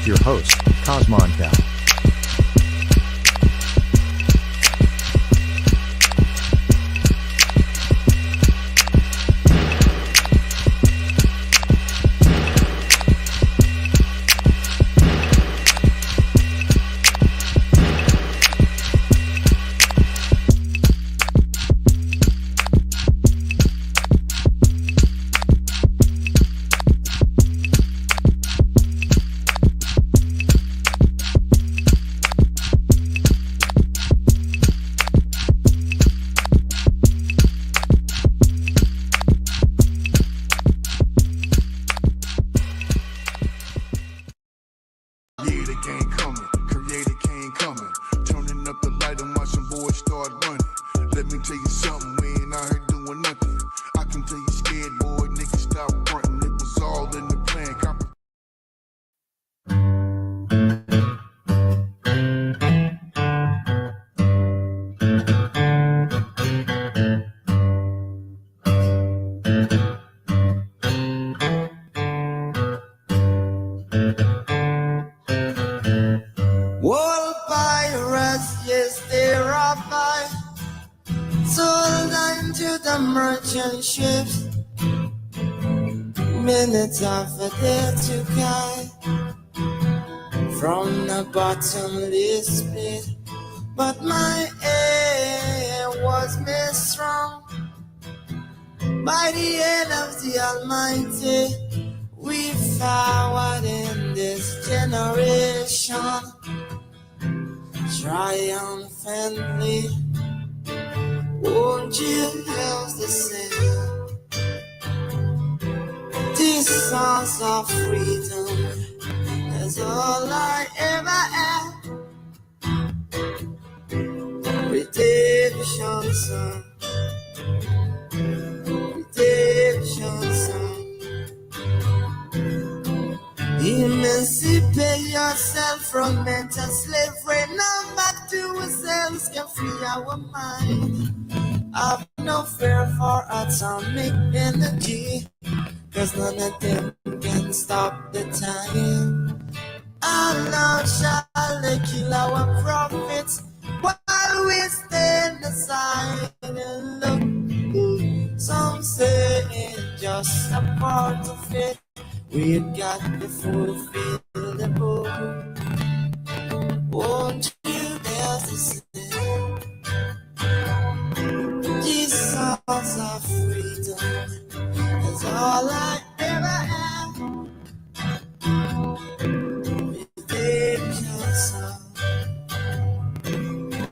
with your host, Cosmon Cal. Ships, minutes of a day to guide from the bottomless pit, but my aim was made strong by the hand of the Almighty. We forward in this generation triumphantly. Won't you help the sing these songs of freedom? That's all I ever had. Redemption song, redemption song. Emancipate yourself from mental slavery. Now back to ourselves can free our mind. I've no fear for atomic energy, 'cause none of them can stop the time. How long shall they kill our prophets while we stand aside and look? Some say it's just a part of it. We've got to fulfill the book. Won't you dare to sing these songs of freedom? That's all I ever had. Redemption song,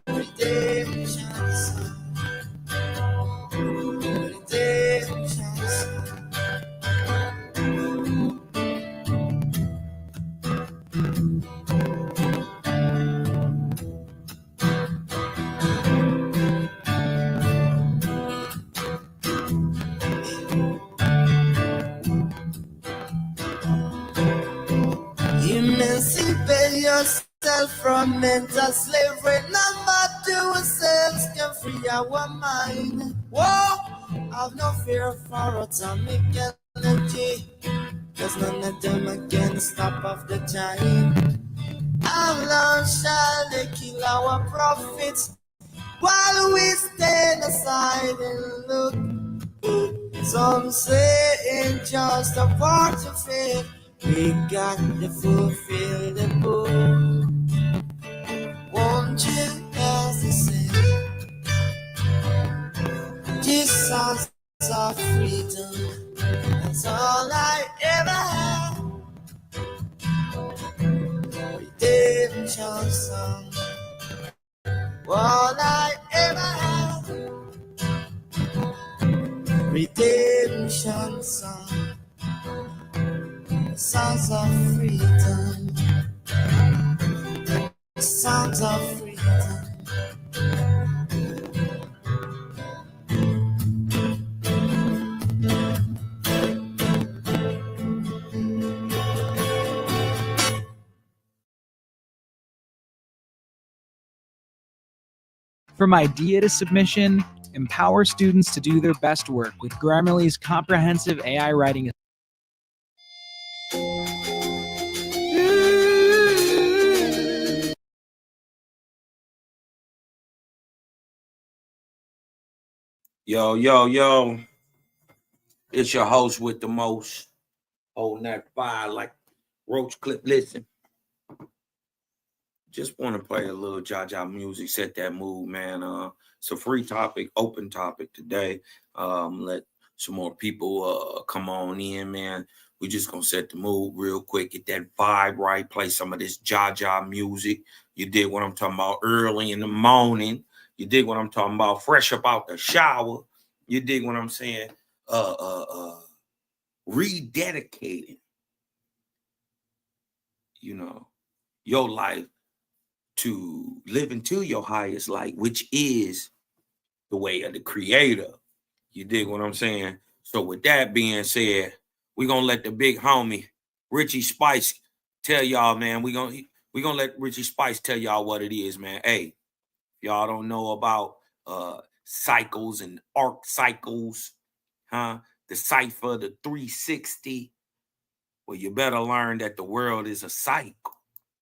redemption song, redemption song. Emancipate yourself from mental slavery. None but ourselves can free our mind. Whoa, I've no fear for atomic energy, 'cause none of them can stop off the time. How long shall they kill our prophets while we stand aside and look? Some say it's just a part of it. We got to fulfill the book. Won't you help us sing these songs of freedom? That's all I ever had. Redemption song, all I ever had. Redemption song, sounds of freedom, sounds of freedom. From idea to submission, empower students to do their best work with Grammarly's comprehensive AI writing. Yo, yo, yo. It's your host with the most. Holding that fire like Roach Clip. Listen. Just want to play a little Jaja music, set that mood, man. It's a free topic, open topic today. Let some more people come on in, man. We just gonna set the mood real quick, get that vibe right, play some of this Jaja music. You dig what I'm talking about? Early in the morning. You dig what I'm talking about? Fresh up out the shower. You dig what I'm saying? Rededicating, your life to live into your highest light, which is the way of the Creator. You dig what I'm saying? So with that being said, we're gonna let the big homie Richie Spice tell y'all, man. We're gonna let Richie Spice tell y'all what it is, man. Hey, y'all don't know about cycles and arc cycles, huh? The cipher, the 360. Well, you better learn that the world is a cycle.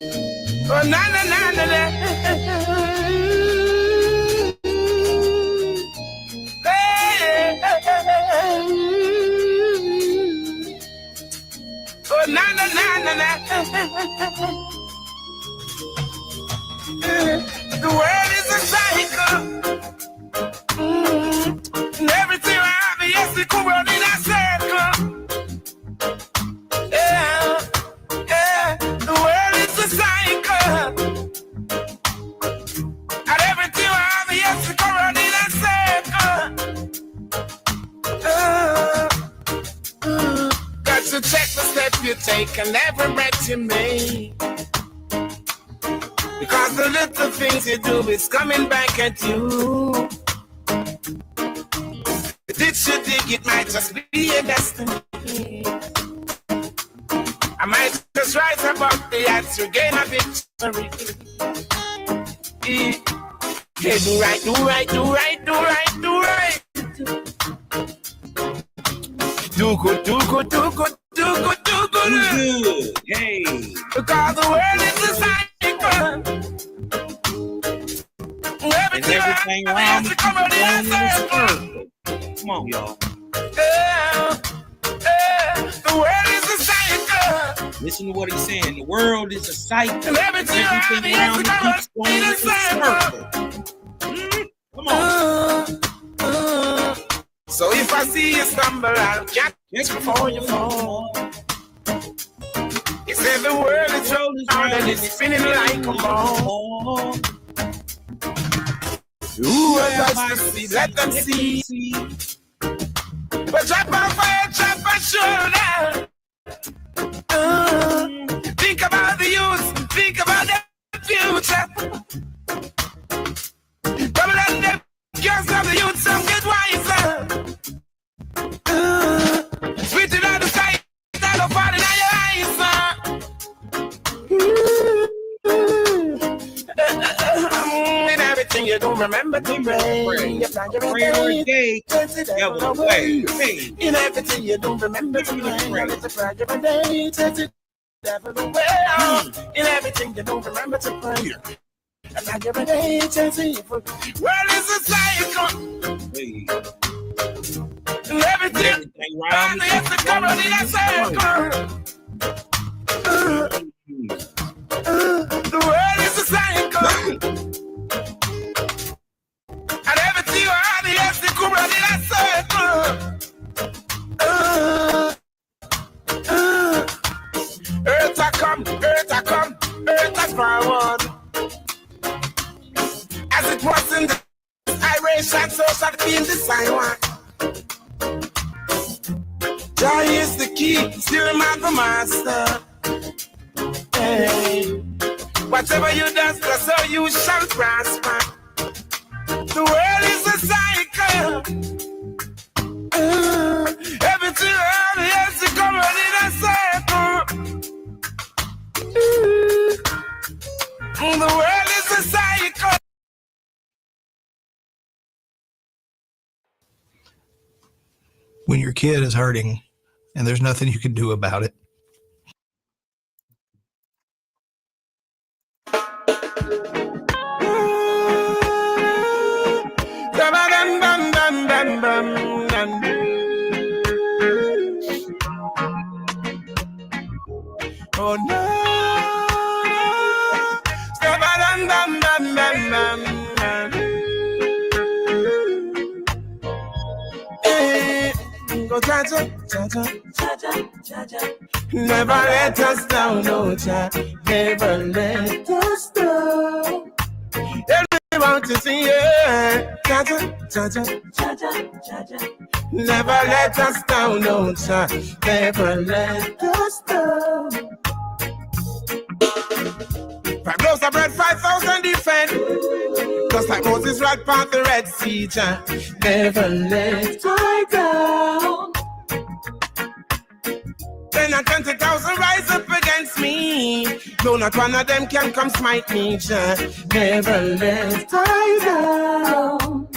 Oh, na na na na na. Oh, na na na na na. The world is a cycle. And everything I have, yes, the world in a circle. Yeah, yeah. The world is a cycle. And everything I have, yes, the world in a circle. Got to check the step you take and every breath you make. Because the little things you do is coming back at you. Did you dig it might just be a destiny. I might just rise above the odds to gain a victory. Yeah, do right, do right, do right, do right, do right. Do good, do good, do good, do good, do good. Hey. Because the world is a cycle. Everything around me come in a circle. Come on, y'all. The world is a cycle. Listen to what he's saying. The world is a cycle. And everything around me keeps going in a circle. Come on. So if I see you stumble, I'll catch you before you fall. He said the world is round and it's spinning like a ball. Who wants to see? Let them see. But drop my fire, drop my shoulder. Think about the youth, think about the future. Double and them girls of the youth, some get wiser. Sweet in the sky, that don't fall in your eyes. In everything you don't remember to pray. You plan your day. In everything you don't remember to pray. It's a plan your day. Take it devil away. In everything you don't remember to pray. Plan your day. Take it. Well, it's a cycle. In everything around me, it's a cover in a circle. The world is a cycle. And everything around me, yes, the cover in a circle. Earth I come, earth I forward. As it was in the Irish and so shall it be in the Taiwan. Joy is the key, still am the master. Hey. Whatever you do, that's how you shall prosper. The world is a cycle. Everything around me has to come in a circle. The world is a cycle. When your kid is hurting and there's nothing you can do about it. Dun, dun, dun, dun, dun. Never let us down, no Jah. Never let us down. Want to see it, never let us down, no Jah. Never let us down. 5 loaves of bread, 5,000 defend. Just like Moses right past the Red Sea, Jah. Never let I down. 10 and 20,000 rise up against me. No, not one of them can come smite me, Jah. Never let I down.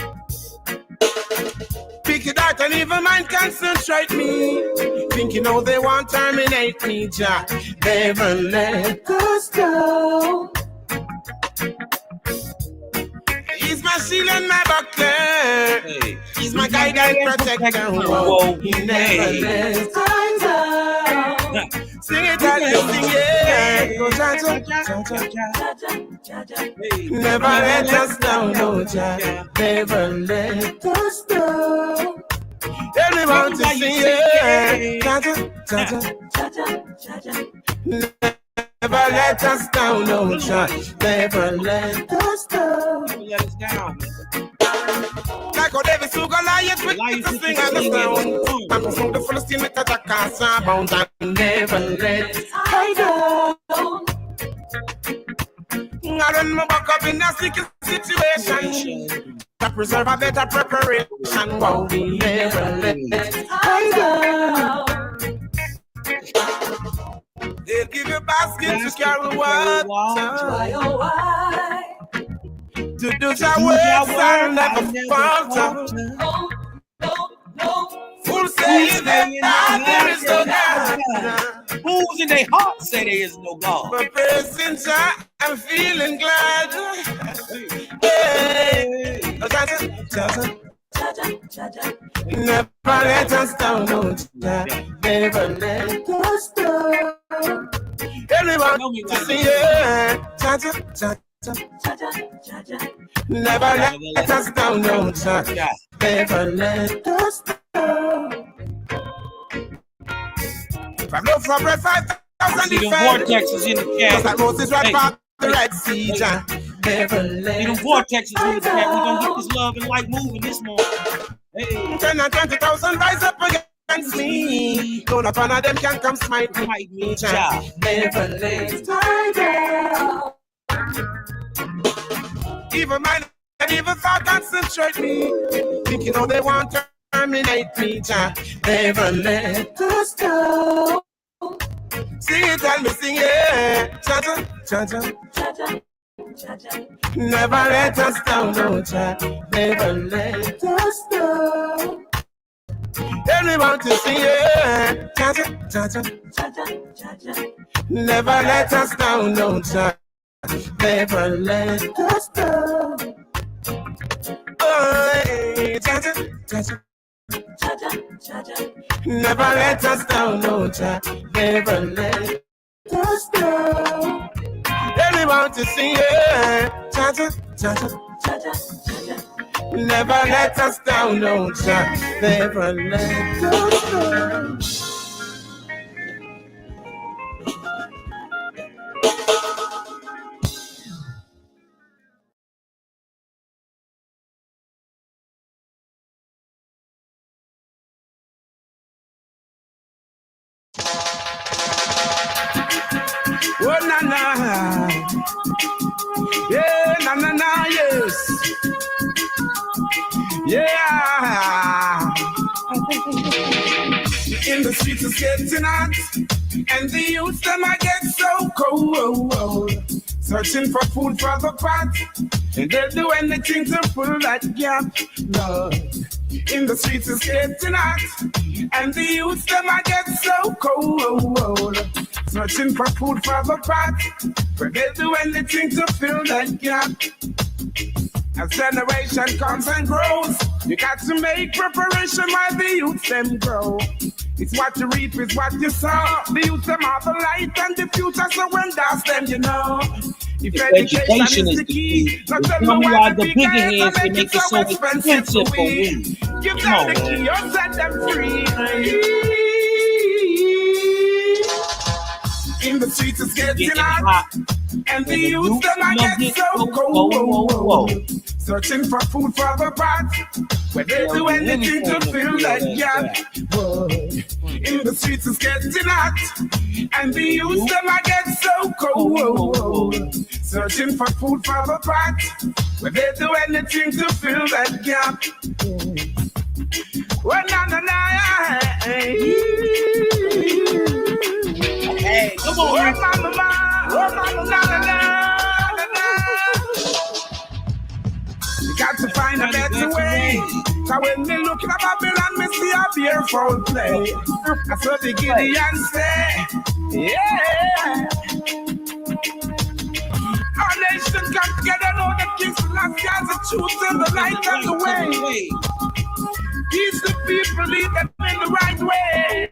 Wicked heart and evil mind concentrate me. Thinking how they want to terminate me, Jah. Never let us down. He's my shield and my buckler. Hey. He's my guide and protector. Whoa, he never lets us down. Sing it out, you sing it. Go Jah, never let us down, no Jah. Never let us down. Everyone to sing it. Never let us down, no Jah. Never let us down. Like how David slew Goliath with the sing and the sound. And perform the Philistine with the cast and bound. And never let I down. I run my back up in a sticky situation. To preserve a better preparation. Wow, we never let I down. They'll give you a basket to carry water. Why, oh why? To do your work, I'll never falter. No. Full saying that there is no God. Fools in their heart say there is no God. But praising Jah, I'm feeling glad. Hey. Never let us down, no Jah. Never let us down. Everyone to see it. Never let us down, no Jah. Never let us down. 5 loaves of bread, 5,000 defend. Vortexes in the chat. Just like Moses right past the Red Sea, Jah. Never let them vortexes in the chat. We're gonna get this love and light moving this morning. Hey. 10 and 20,000 rise up against me. No, not one of them can come smite me, Jah. Never let I down. Evil mind and evil thought concentrate me. Thinking how they want to terminate me, Jah. Never let us down. Sing it and me sing it. Cha-cha. Never let us down, no Jah. Never let us down. Everyone to sing it. Cha-cha. Never let us down, no Jah. Never let us down. Oh, hey, Cha-cha. Never let us down, no Jah. Never let us down. Everyone to sing it. Cha-cha. Never let us down, no Jah. Never let us down. Oh, na. Yeah, na, yes. Yeah. In the streets it's getting hot, and the youth them I get so cold. Searching for food for the pot, and they'll do anything to fill that gap. Lord. In the streets it's getting hot, and the youth them I get so cold. Searching for food for the pot, but they'll do anything to fill that gap. As generation comes and grows, you got to make preparation while the youth them grow. It's what you reap, it's what you sow. The youth them are the light and the future, so when that's them, you know. If education is the key, not tell me why the bigger heads they make it so expensive for we. Give them the key or set them free. In the streets it's getting hot, and the youth them I get so cold. Searching for food for the pot, where they do anything to fill that gap. In the streets it's getting hot, and the youth them I get so cold. Searching for food for the pot, where they do anything to fill that gap. Well, na. Hey, come on. Oh, mama. Na. You got to find a better way. So when me look at Babylon, me see a beautiful play. That's what the Gideon say. Yeah. Our nation come together, know the kings and last guys, the truth and the light and the way. He's the people, lead them in the right way.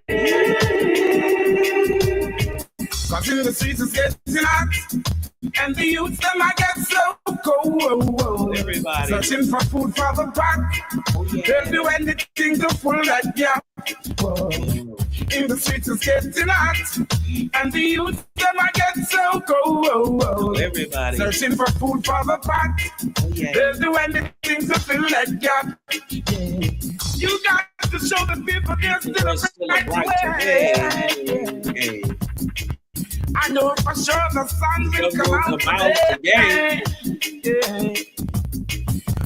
Cause in the streets it's getting hot, and the youth them I get so cold. Everybody searching for food for the pot. They'll do anything to fill that gap. In the streets it's getting hot, and the youth them I get so cold. Everybody searching for food for the pot. They'll do anything to fill that gap. You got to show the people there's still a right way. I know for sure the sun will come out today.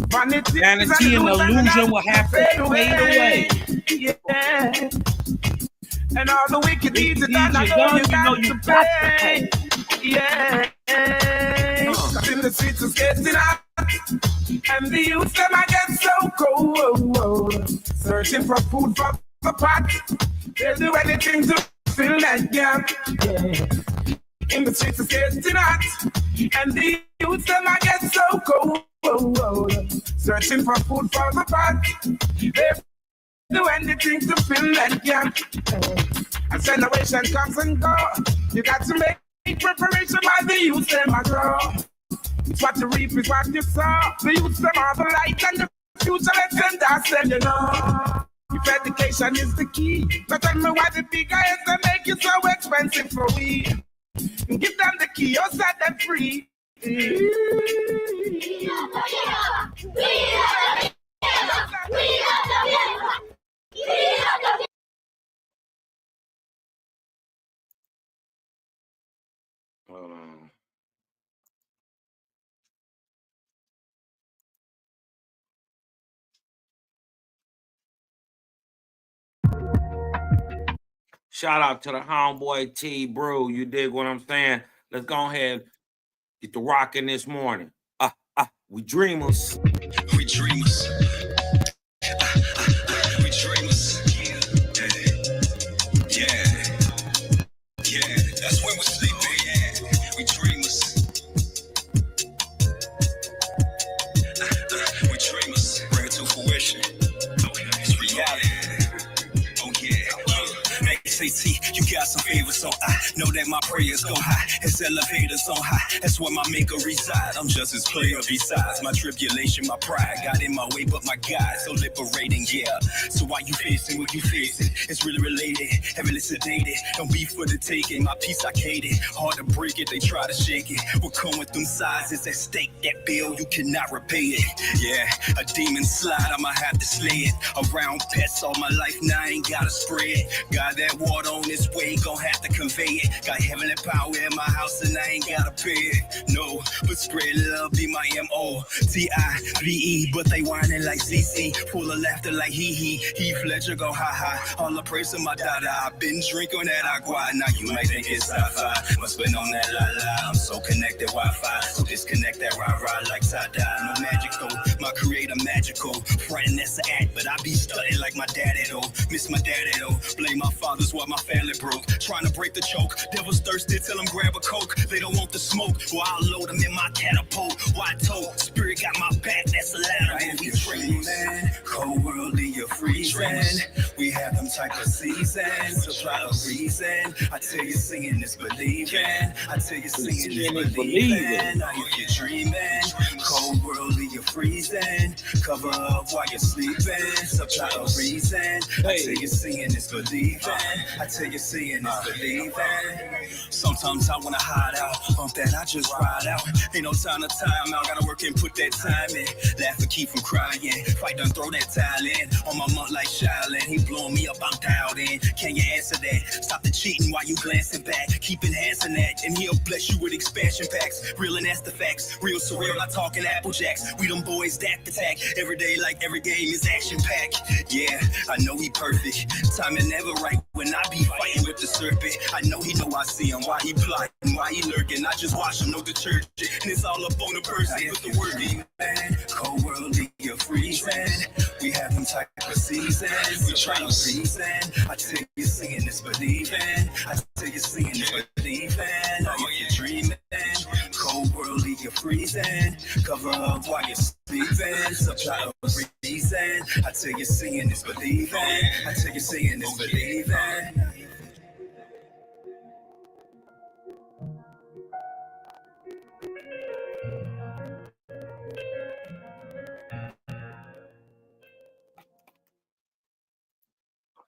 Vanity and illusion will have to fade away. Yeah. And all the wicked deeds that I know you got to pay. Yeah. Cause in the streets it's getting hot, and the youth them I get so cold. Searching for food for the pot. They'll do anything to fill that gap. In the streets it's getting hot, and the youth them I get so cold. Searching for food for the pot. They'll do anything to fill that gap. As generation comes and go, you got to make preparation while the youth them I grow. It's what you reap is what you sow. The youth them are the light and the future. Let them dance and you know. If education is the key, but tell me why the big guys that make it so expensive for we. Give them the key or set them free. Shout out to the homeboy T Brew. You dig what I'm saying? Let's go ahead, get the rockin' this morning. We dreamers. We dreamers. We dreamers. Yeah. That's when we're sleeping. Yeah. We dreamers. We dreamers. Bring it to fruition. It's reality. Oh yeah. SAT, you got some favors, so I know that my prayers go high. It's elevators on high, that's where my maker reside. I'm just his player besides my tribulation, my pride got in my way, but my God so liberating, yeah. So why you facing what you facing? It's really related, heavily sedated. Don't be for the taking, my peace I hated. Hard to break it, they try to shake it. We're coming through sides, it's at stake. That bill, you cannot repay it. Yeah, a demon slide, I'ma have to slay it. Around pets all my life, now I ain't gotta spray it. Got that water on its way, gon' have to convey it. Got heavenly power in my house and I ain't gotta pay it. No, but spread love be my M.O. T-I-V-E, but they whining like CC. Full of laughter like hee-hee. Heath Ledger go ha-ha. All the praise to my dada. I've been drinking that agua. Now you might think it's sci-fi. Must been on that la-la. I'm so connected Wi-Fi. So disconnect that rah-rah like tie-dye. No magic though, my creator magical. Frontin' that's an act, but I be studying like my daddy though. Miss my daddy though. Blame my father's what my family broke. Trying to break the choke. Devil's thirsty, tell them grab a coke. They don't want the smoke. Well, I'll load them in my catapult. Wide toe, spirit got my back. That's a ladder. And we dreaming. Cold world, you're freezing. We have them type of seasons. Supply a reason. I tell you, singing is believing. I tell you, singing is believing. Now if you're dreaming, cold world, you're freezing. Cover up while you're sleeping. Supply a reason. I tell you seeing is believing. I tell you seeing is believing. Sometimes I wanna hide out. Off that I just ride out. Ain't no time to time out. Gotta work and put that time in. Laugh and keep from crying. Fight done, throw that towel in. On my month like Shaolin. He blowing me up, I'm dialed in. Can you answer that? Stop the cheating while you glancing back. Keep enhancing that. And he'll bless you with expansion packs. Real and that's the facts. Real surreal, not talking Apple Jacks. We them boys that attack. Every day like every game is action packed. Yeah, I know he perfect. Timing never right when I be fighting with the serpent. I know he know I see him. Why he plotting, why he lurking. I just watch him, no detergent. And it's all up on the person. Put the word in, man. Cold world, you're freezing. We have them type of seasons. We try to reason. I tell you seeing is believing. I tell you seeing is believing. Oh, you're dreaming. Cold world, you're freezing. Cover up while you're sleeping. Supply a reason. I tell you seeing is believing. I tell you seeing is believing.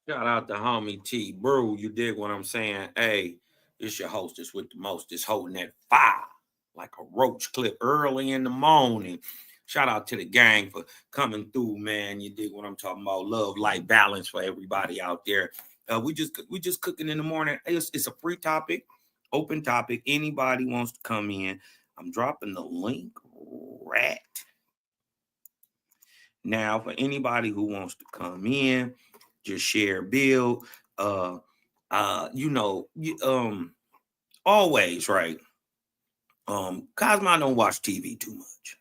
Shout out to homie T Brew. You dig what I'm saying? Hey, it's your hostess with the most. It's holding that fire like a roach clip early in the morning. Shout out to the gang for coming through, man. You dig what I'm talking about? Love, life, balance for everybody out there. We just cooking in the morning. It's a free topic, open topic. Anybody wants to come in, I'm dropping the link right now for anybody who wants to come in. Just share, build. Always right. Cosmo don't watch TV too much.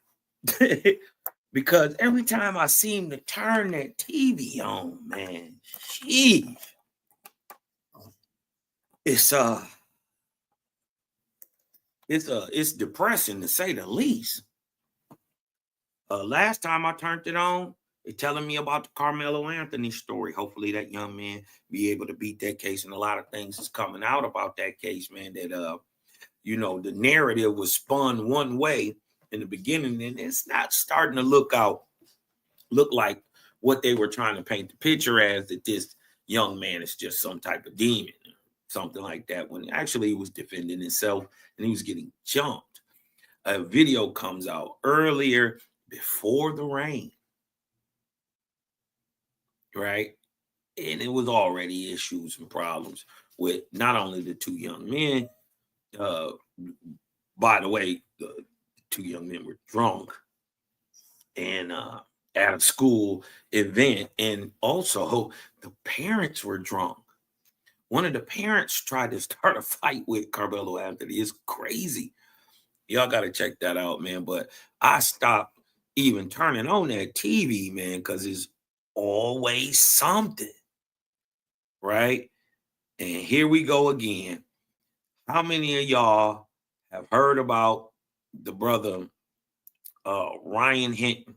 Because every time I seem to turn that TV on, man, sheesh. It's depressing to say the least. Last time I turned it on, they're telling me about the Carmelo Anthony story. Hopefully that young man be able to beat that case. And a lot of things is coming out about that case, man, that, the narrative was spun one way in the beginning, and it's not starting to look like what they were trying to paint the picture as, that this young man is just some type of demon, something like that, when actually he was defending himself and he was getting jumped. A video comes out earlier before the rain, right? And it was already issues and problems with not only the two young men. By the way, the two young men were drunk and at a school event, and also the parents were drunk. One of the parents tried to start a fight with Carmelo Anthony. It's crazy. Y'all got to check that out, man. But I stopped even turning on that TV, man, because it's always something, right? And here we go again. How many of y'all have heard about the brother Ryan Hinton?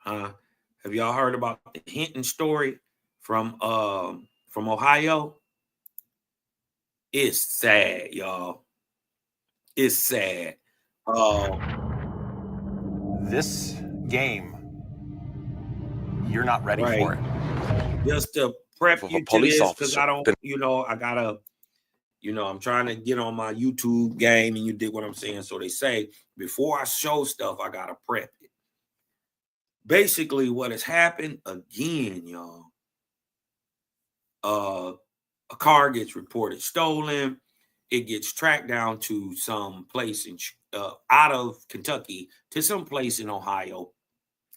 Have y'all heard about the Hinton story from Ohio? It's sad, y'all. It's sad. This game, you're not ready Right. for it. Just to prep Of a you to police this, because officer. I don't, I'm trying to get on my YouTube game, and you dig what I'm saying. So they say before I show stuff, I gotta prep it. Basically, what has happened again, y'all. A car gets reported stolen. It gets tracked down to some place out of Kentucky to some place in Ohio,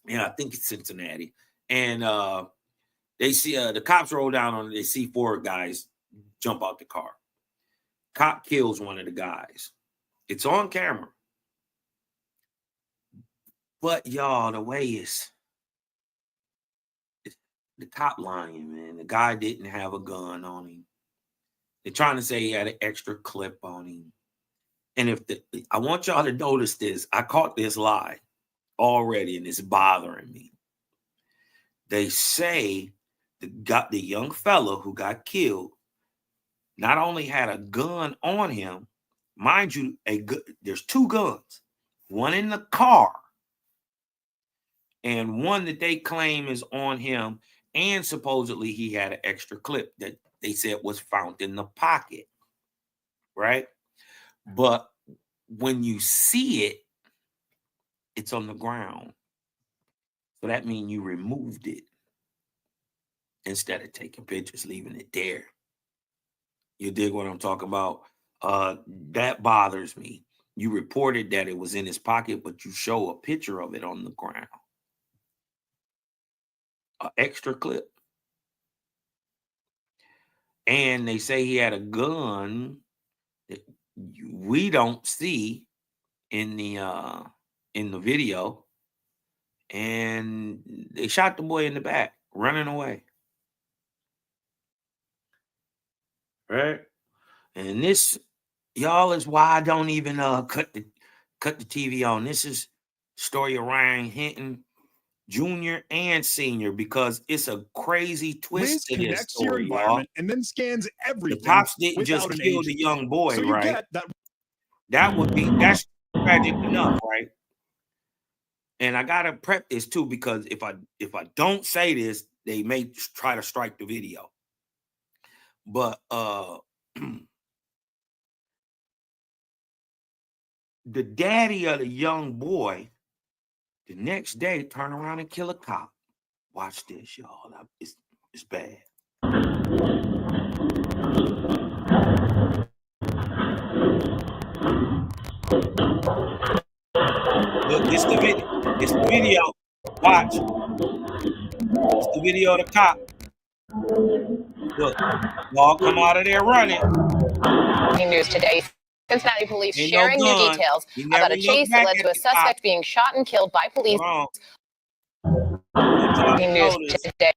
and I think it's Cincinnati. And they see the cops roll down on it. They see four guys jump out the car. Cop kills one of the guys. It's on camera. But y'all, the way it's the cop lying, man. The guy didn't have a gun on him. They're trying to say he had an extra clip on him. And I want y'all to notice this. I caught this lie already, and it's bothering me. They say the young fellow who got killed not only had a gun on him, mind you, there's two guns. one in the car, and one that they claim is on him, and supposedly he had an extra clip that they said was found in the pocket, right? But when you see it, it's on the ground. So that means you removed it instead of taking pictures, leaving it there. You dig what I'm talking about? That bothers me. You reported that it was in his pocket, but you show a picture of it on the ground. An extra clip. And they say he had a gun that we don't see in the video. And they shot the boy in the back, running away. Right? And this, y'all, is why I don't even cut the TV on. This is story of Ryan Hinton Jr. and Senior, because it's a crazy twist to this story, y'all. And then scans everything. The cops didn't just kill the young boy, so right? That's tragic enough, right? And I gotta prep this too, because if I don't say this, they may try to strike the video. But the daddy of the young boy, the next day, turn around and kill a cop. Watch this, y'all. It's bad. Look, it's the video. It's the video. Watch. It's the video of the cop. Look, y'all come out of there running. News today. Cincinnati police sharing new details about a chase that led to a suspect being shot and killed by police. News today.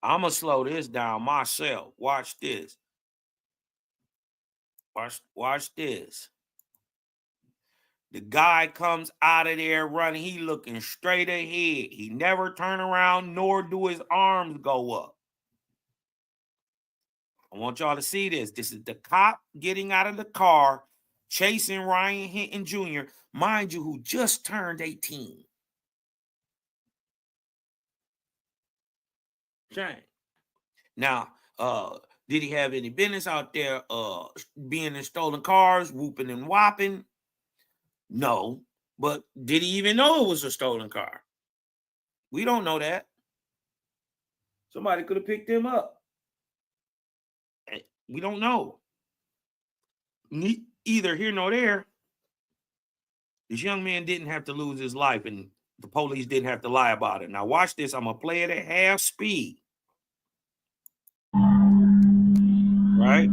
I'm gonna slow this down myself. Watch this. Watch this. The guy comes out of there running. He looking straight ahead. He never turn around, nor do his arms go up. I want y'all to see this. This is the cop getting out of the car, chasing Ryan Hinton Jr., mind you, who just turned 18. Shame. Now, did he have any business out there being in stolen cars, whooping and whopping? No. But did he even know it was a stolen car? We don't know that. Somebody could have picked him up. We don't know. Either here nor there. This young man didn't have to lose his life, and the police didn't have to lie about it. Now watch this. I'm going to play it at half speed. Right?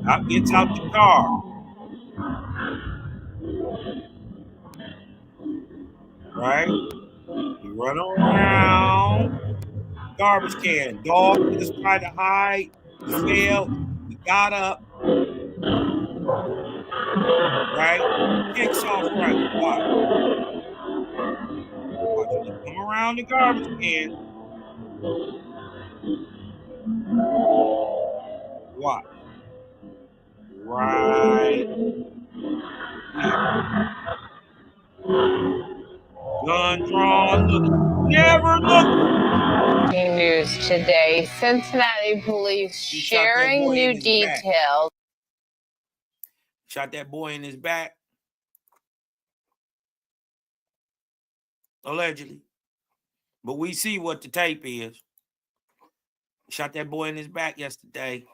Cop gets out the car. Right? You run around. Garbage can. Dog just tried to hide. He failed. He got up. Right? Kicks off running. Watch. He come around the garbage can. Watch. Right. Gun drawn. Never look. News today. Cincinnati police sharing new details. Shot that boy in his back. Allegedly. But we see what the tape is. Shot that boy in his back yesterday.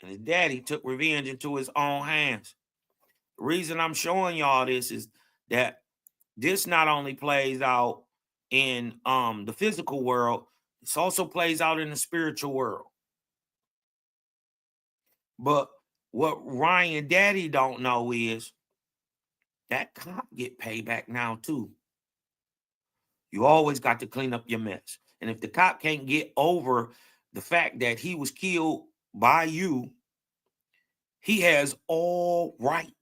And his daddy took revenge into his own hands. The reason I'm showing y'all this is that this not only plays out in the physical world, this also plays out in the spiritual world. But what Ryan daddy don't know is that cop get payback now too. You always got to clean up your mess. And if the cop can't get over the fact that he was killed by you, he has all rights.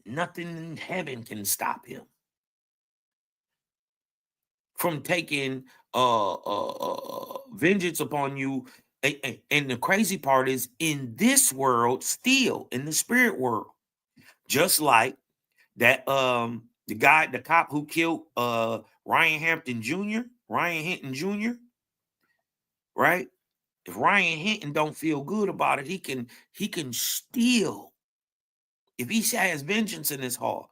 Nothing in heaven can stop him from taking vengeance upon you And the crazy part is in this world, still in the spirit world, just like that, the cop who killed Ryan Hinton Jr., right? If Ryan Hinton don't feel good about it, he can still, if he has vengeance in his heart,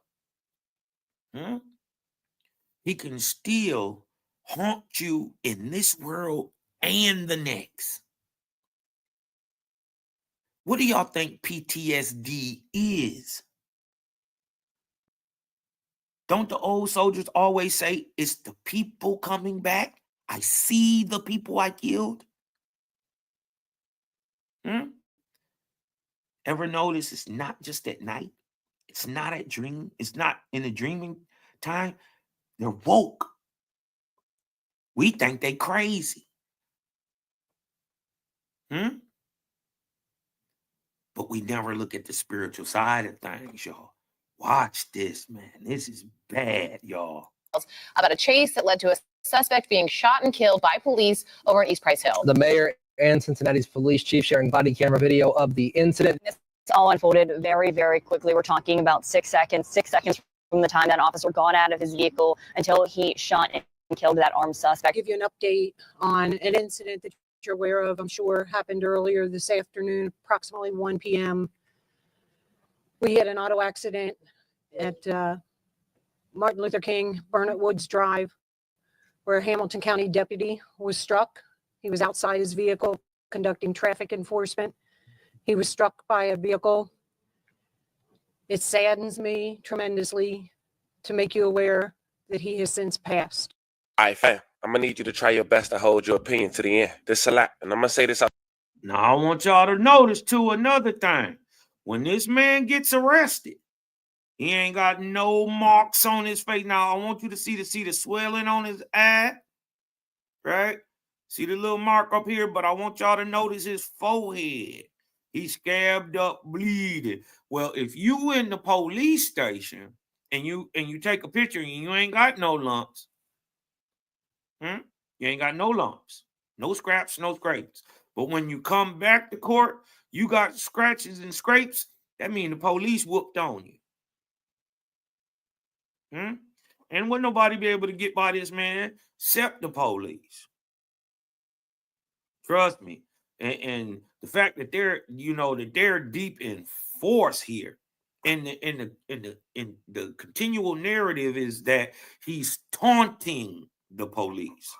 he can still haunt you in this world and the next. What do y'all think PTSD is? Don't the old soldiers always say it's the people coming back? I see the people I killed. Ever notice it's not just at night? It's not at dream. It's not in the dreaming time. They're woke. We think they crazy. But we never look at the spiritual side of things, y'all. Watch this, man. This is bad, y'all. About a chase that led to a suspect being shot and killed by police over in East Price Hill. The mayor and Cincinnati's police chief sharing body camera video of the incident. This all unfolded very, very quickly. We're talking about 6 seconds from the time that officer got out of his vehicle until he shot and killed that armed suspect. Give you an update on an incident that you're aware of, I'm sure happened earlier this afternoon, approximately 1 p.m. We had an auto accident at Martin Luther King, Burnett Woods Drive, where a Hamilton County deputy was struck. He was outside his vehicle conducting traffic enforcement. He was struck by a vehicle. It saddens me tremendously to make you aware that he has since passed. All right, fam, I'm going to need you to try your best to hold your opinion to the end. This is a lot, and I'm going to say this out. Now, I want y'all to notice, too, another thing. When this man gets arrested, he ain't got no marks on his face. Now, I want you to see the swelling on his eye, right? See the little mark up here, but I want y'all to notice his forehead. He's scabbed up, bleeding. Well, if you in the police station and you take a picture and you ain't got no lumps, you ain't got no lumps, no scraps, no scrapes. But when you come back to court, you got scratches and scrapes. That means the police whooped on you. And wouldn't nobody be able to get by this man except the police. Trust me. And the fact that they're deep in force here, and the continual narrative is that he's taunting the police.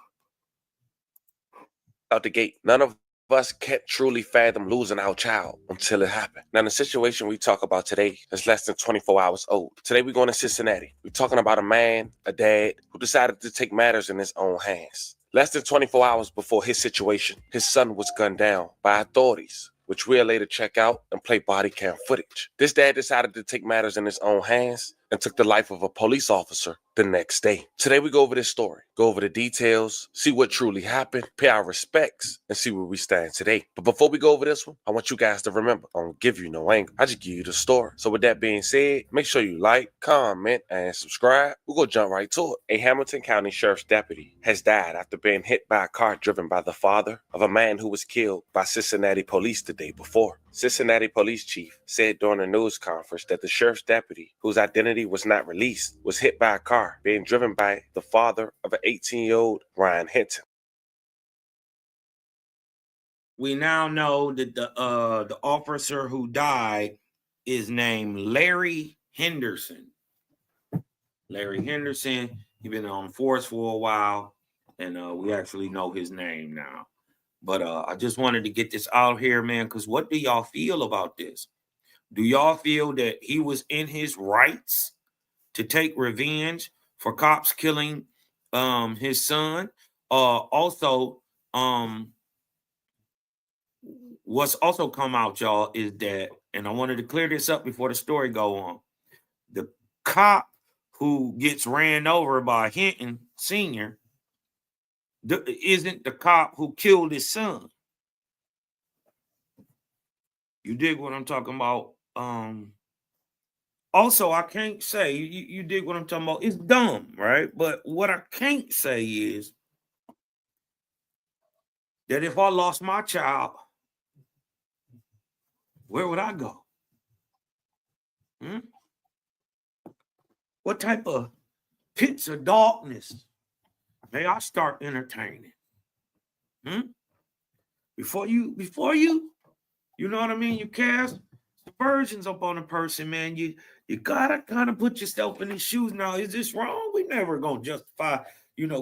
Out the gate, none of us can't truly fathom losing our child until it happened. Now, the situation we talk about today is less than 24 hours old. Today, we're going to Cincinnati. We're talking about a man, a dad, who decided to take matters in his own hands. Less than 24 hours before his situation, his son was gunned down by authorities, which we'll later check out and play body cam footage. This dad decided to take matters in his own hands and took the life of a police officer the next day. Today, we go over this story, go over the details, see what truly happened, pay our respects, and see where we stand today. But before we go over this one, I want you guys to remember, I don't give you no angle. I just give you the story. So with that being said, make sure you like, comment, and subscribe. We're going to jump right to it. A Hamilton County Sheriff's deputy has died after being hit by a car driven by the father of a man who was killed by Cincinnati police the day before. Cincinnati police chief said during a news conference that the sheriff's deputy, whose identity was not released, was hit by a car being driven by the father of an 18-year-old Ryan Hinton. We now know that the officer who died is named Larry Henderson. Larry Henderson, he's been on force for a while, and we actually know his name now. But I just wanted to get this out here, man, because what do y'all feel about this? Do y'all feel that he was in his rights to take revenge for cops killing his son? Also, what's also come out, y'all, is that, and I wanted to clear this up before the story go on, the cop who gets ran over by Hinton Sr. Isn't the cop who killed his son. You dig what I'm talking about? Also, I can't say, you dig what I'm talking about? It's dumb, right? But what I can't say is that if I lost my child, where would I go? What type of pits of darkness may I start entertaining? Before you, you know what I mean? You cast aspersions up on a person, man. You gotta kind of put yourself in his shoes. Now, is this wrong? We never gonna justify,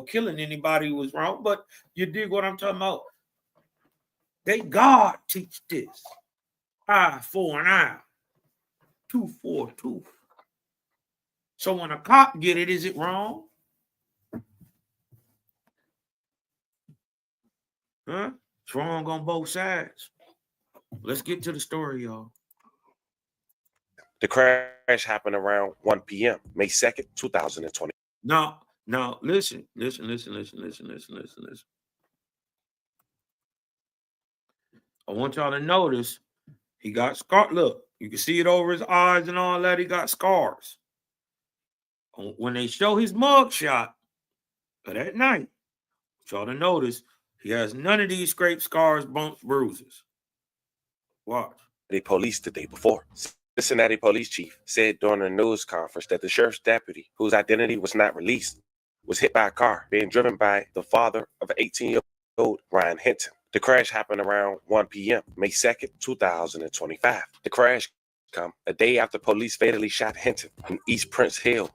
killing anybody who was wrong, but you dig what I'm talking about? They God teach this. Eye for an eye, tooth for a tooth. So when a cop get it, is it wrong? Huh? It's wrong on both sides. Let's get to the story, y'all. The crash happened around 1 p.m., May 2nd, 2020. Now, listen. I want y'all to notice he got scars. Look, you can see it over his eyes and all that. He got scars. When they show his mug shot, but at night, I want y'all to notice he has none of these scrapes, scars, bumps, bruises. Watch. The police the day before. Cincinnati police chief said during a news conference that the sheriff's deputy, whose identity was not released, was hit by a car being driven by the father of an 18-year-old Ryan Hinton. The crash happened around 1 p.m., May 2nd, 2025. The crash come a day after police fatally shot Hinton in East Prince Hill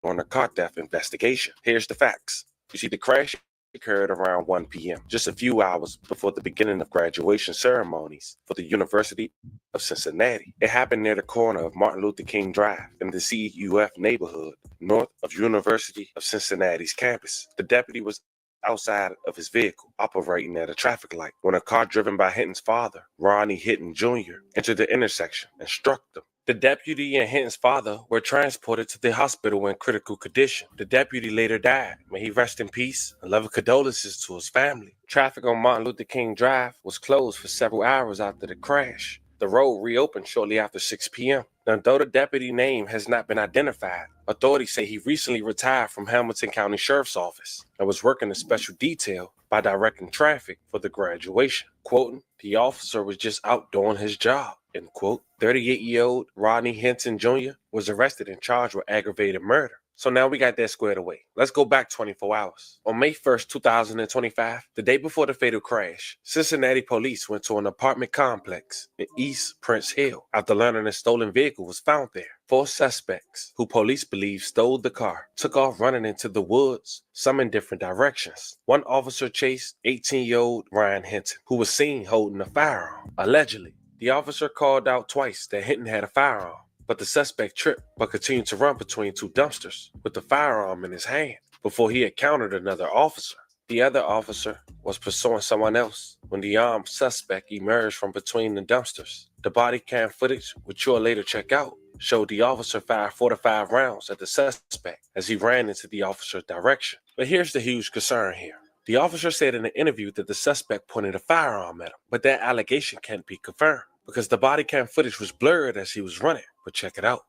during a car theft investigation. Here's the facts. You see, the crash occurred around 1 p.m., just a few hours before the beginning of graduation ceremonies for the University of Cincinnati. It happened near the corner of Martin Luther King Drive in the CUF neighborhood, north of University of Cincinnati's campus. The deputy was outside of his vehicle, operating at a traffic light, when a car driven by Hinton's father, Ronnie Hinton Jr., entered the intersection and struck them. The deputy and Hinton's father were transported to the hospital in critical condition. The deputy later died. May he rest in peace, and love and condolences to his family. Traffic on Martin Luther King Drive was closed for several hours after the crash. The road reopened shortly after 6 p.m. Now, though the deputy name has not been identified, authorities say he recently retired from Hamilton County Sheriff's Office and was working a special detail by directing traffic for the graduation. Quoting, the officer was just out doing his job, end quote. 38-year-old Rodney Hinton Jr. was arrested and charged with aggravated murder. So now we got that squared away. Let's go back 24 hours. On May 1st, 2025, the day before the fatal crash, Cincinnati police went to an apartment complex in East Prince Hill after learning a stolen vehicle was found there. 4 suspects, who police believe stole the car, took off running into the woods, some in different directions. One officer chased 18-year-old Ryan Hinton, who was seen holding a firearm. Allegedly, the officer called out twice that Hinton had a firearm, but the suspect tripped but continued to run between 2 dumpsters with the firearm in his hand before he encountered another officer. The other officer was pursuing someone else when the armed suspect emerged from between the dumpsters. The body cam footage, which you'll later check out, showed the officer fire 4 to 5 rounds at the suspect as he ran into the officer's direction. But here's the huge concern here. The officer said in an interview that the suspect pointed a firearm at him, but that allegation can't be confirmed because the body cam footage was blurred as he was running. But check it out.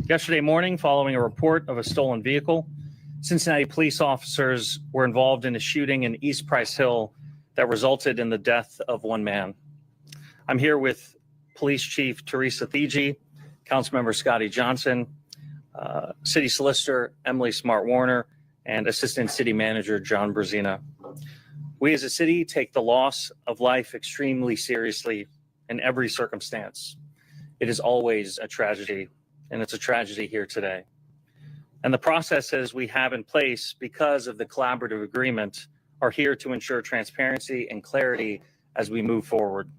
Yesterday morning, following a report of a stolen vehicle, Cincinnati police officers were involved in a shooting in East Price Hill that resulted in the death of 1 man. I'm here with Police Chief Teresa Thigi, Councilmember Scotty Johnson, City Solicitor Emily Smart-Warner, and Assistant City Manager John Brzezina. We as a city take the loss of life extremely seriously in every circumstance. It is always a tragedy, and it's a tragedy here today. And the processes we have in place because of the collaborative agreement are here to ensure transparency and clarity as we move forward.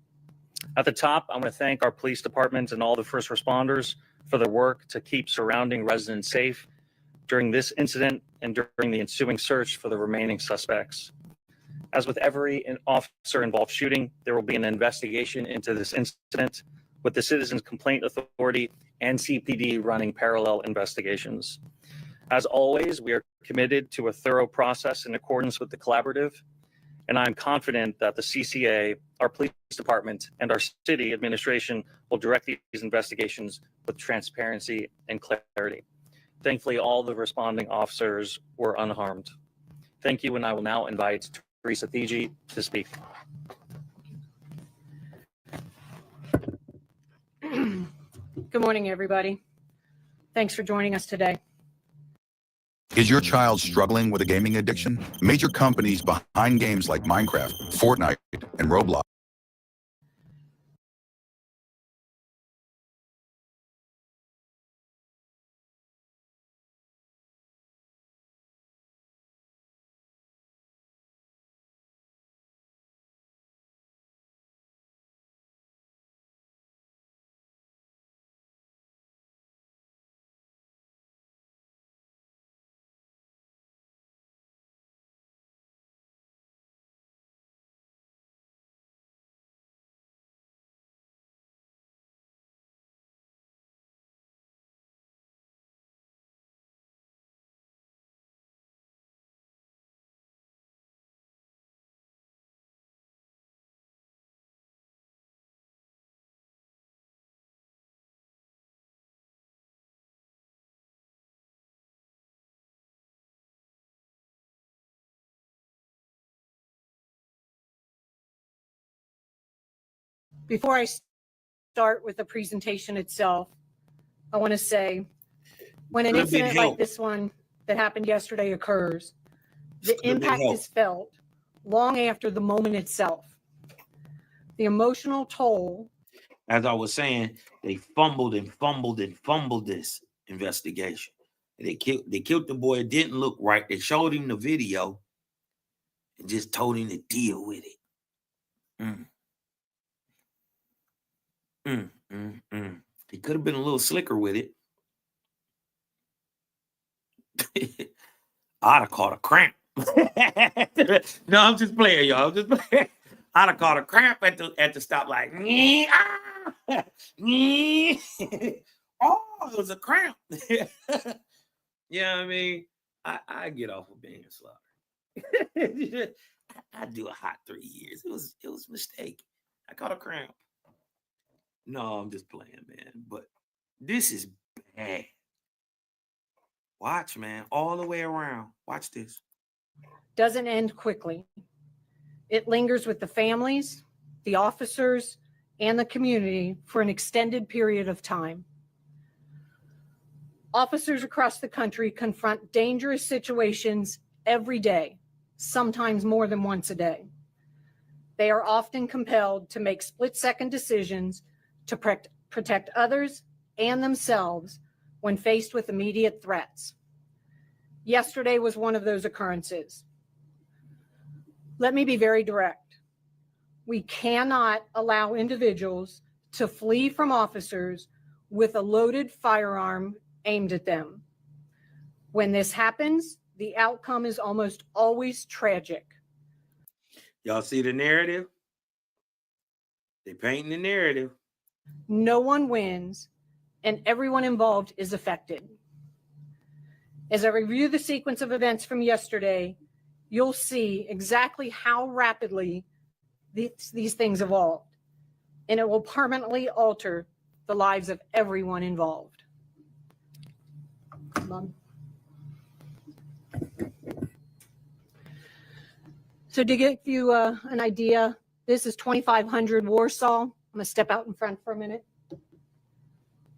At the top, I want to thank our police department and all the first responders for their work to keep surrounding residents safe during this incident and during the ensuing search for the remaining suspects. As with every officer-involved shooting, there will be an investigation into this incident with the Citizens Complaint Authority and CPD running parallel investigations. As always, we are committed to a thorough process in accordance with the collaborative, and I'm confident that the CCA, our police department, and our city administration will direct these investigations with transparency and clarity. Thankfully, all the responding officers were unharmed. Thank you, and I will now invite Thigi to speak. Good morning, everybody. Thanks for joining us today. Is your child struggling with a gaming addiction? Major companies behind games like Minecraft, Fortnite, and Roblox. Before I start with the presentation itself, I want to say when an incident like this one that happened yesterday occurs, the impact is felt long after the moment itself. The emotional toll. As I was saying, they fumbled this investigation. They killed the boy. It didn't look right. They showed him the video and just told him to deal with it. He could have been a little slicker with it. I'd have caught a cramp. No, I'm just playing, y'all. I'm just playing. I'd have caught a cramp at the stoplight. Oh, it was a cramp. Yeah, I mean, I get off of being slaughtered. I do a hot 3 years. It was a mistake. I caught a cramp. No, I'm just playing, man. But this is bad. Watch, man, all the way around. Watch this. Doesn't end quickly. It lingers with the families, the officers, and the community for an extended period of time. Officers across the country confront dangerous situations every day, sometimes more than once a day. They are often compelled to make split-second decisions to protect others and themselves when faced with immediate threats. Yesterday was one of those occurrences. Let me be very direct. We cannot allow individuals to flee from officers with a loaded firearm aimed at them. When this happens, the outcome is almost always tragic. Y'all see the narrative? They painting the narrative. No one wins, and everyone involved is affected. As I review the sequence of events from yesterday, you'll see exactly how rapidly these things evolved, and it will permanently alter the lives of everyone involved. So to give you an idea, this is 2500 Warsaw. I'm going to step out in front for a minute.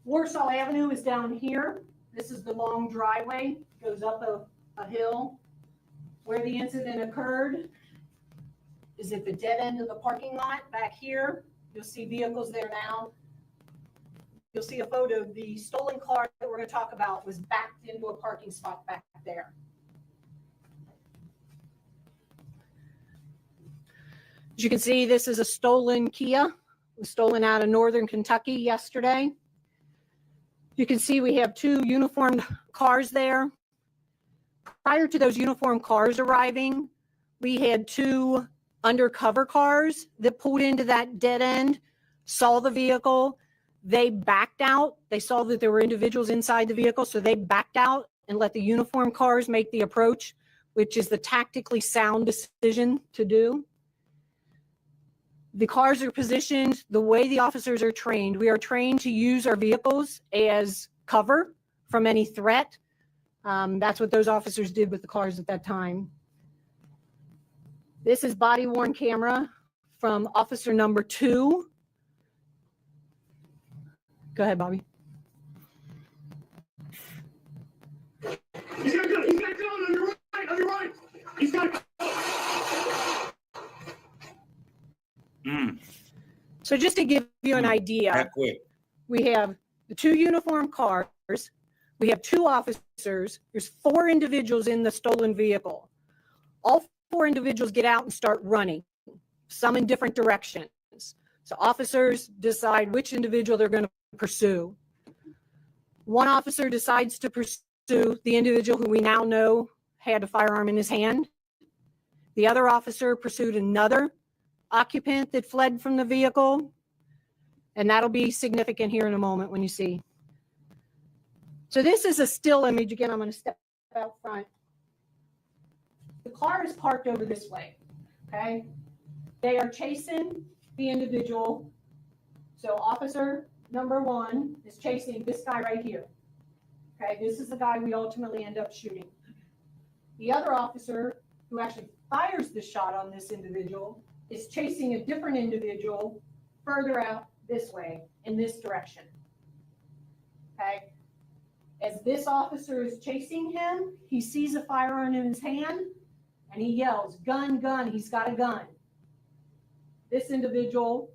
Warsaw Avenue is down here. This is the long driveway, goes up a hill. Where the incident occurred is at the dead end of the parking lot back here. You'll see vehicles there now. You'll see a photo. The stolen car that we're going to talk about was backed into a parking spot back there. As you can see, this is a stolen Kia. It was stolen out of northern Kentucky yesterday. You can see we have two uniformed cars there. Prior to those uniformed cars arriving, we had two undercover cars that pulled into that dead end, saw the vehicle. They backed out. They saw that there were individuals inside the vehicle, so they backed out and let the uniformed cars make the approach, which is the tactically sound decision to do. The cars are positioned the way the officers are trained. We are trained to use our vehicles as cover from any threat. That's what those officers did with the cars at that time. This is body worn camera from officer number 2. Go ahead, Bobby. He's got a gun. He's got a gun on your right. On your right. He's got a So just to give you an idea, we have the 2 uniformed cars. We have 2 officers. There's 4 individuals in the stolen vehicle. All 4 individuals get out and start running, some in different directions. So officers decide which individual they're going to pursue. One officer decides to pursue the individual who we now know had a firearm in his hand. The other officer pursued another occupant that fled from the vehicle. And that'll be significant here in a moment when you see. So this is a still image. Again, I'm going to step out front. The car is parked over this way. Okay. They are chasing the individual. So officer number 1 is chasing this guy right here. Okay. This is the guy we ultimately end up shooting. The other officer who actually fires the shot on this individual is chasing a different individual further out this way in this direction. Okay. As this officer is chasing him, he sees a firearm in his hand and he yells, "Gun, gun, he's got a gun." This individual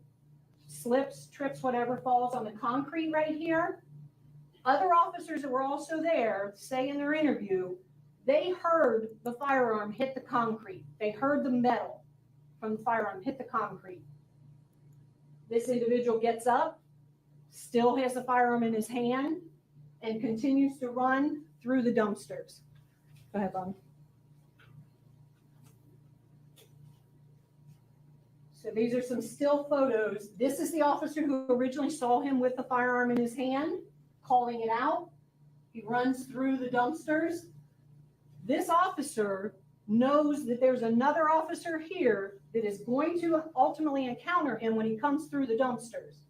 slips, trips, whatever, falls on the concrete right here. Other officers that were also there say in their interview, they heard the firearm hit the concrete. They heard the metal from the firearm hit the concrete. This individual gets up, still has the firearm in his hand, and continues to run through the dumpsters. Go ahead, Bob. So these are some still photos. This is the officer who originally saw him with the firearm in his hand, calling it out. He runs through the dumpsters. This officer knows that there's another officer here that is going to ultimately encounter him when he comes through the dumpsters.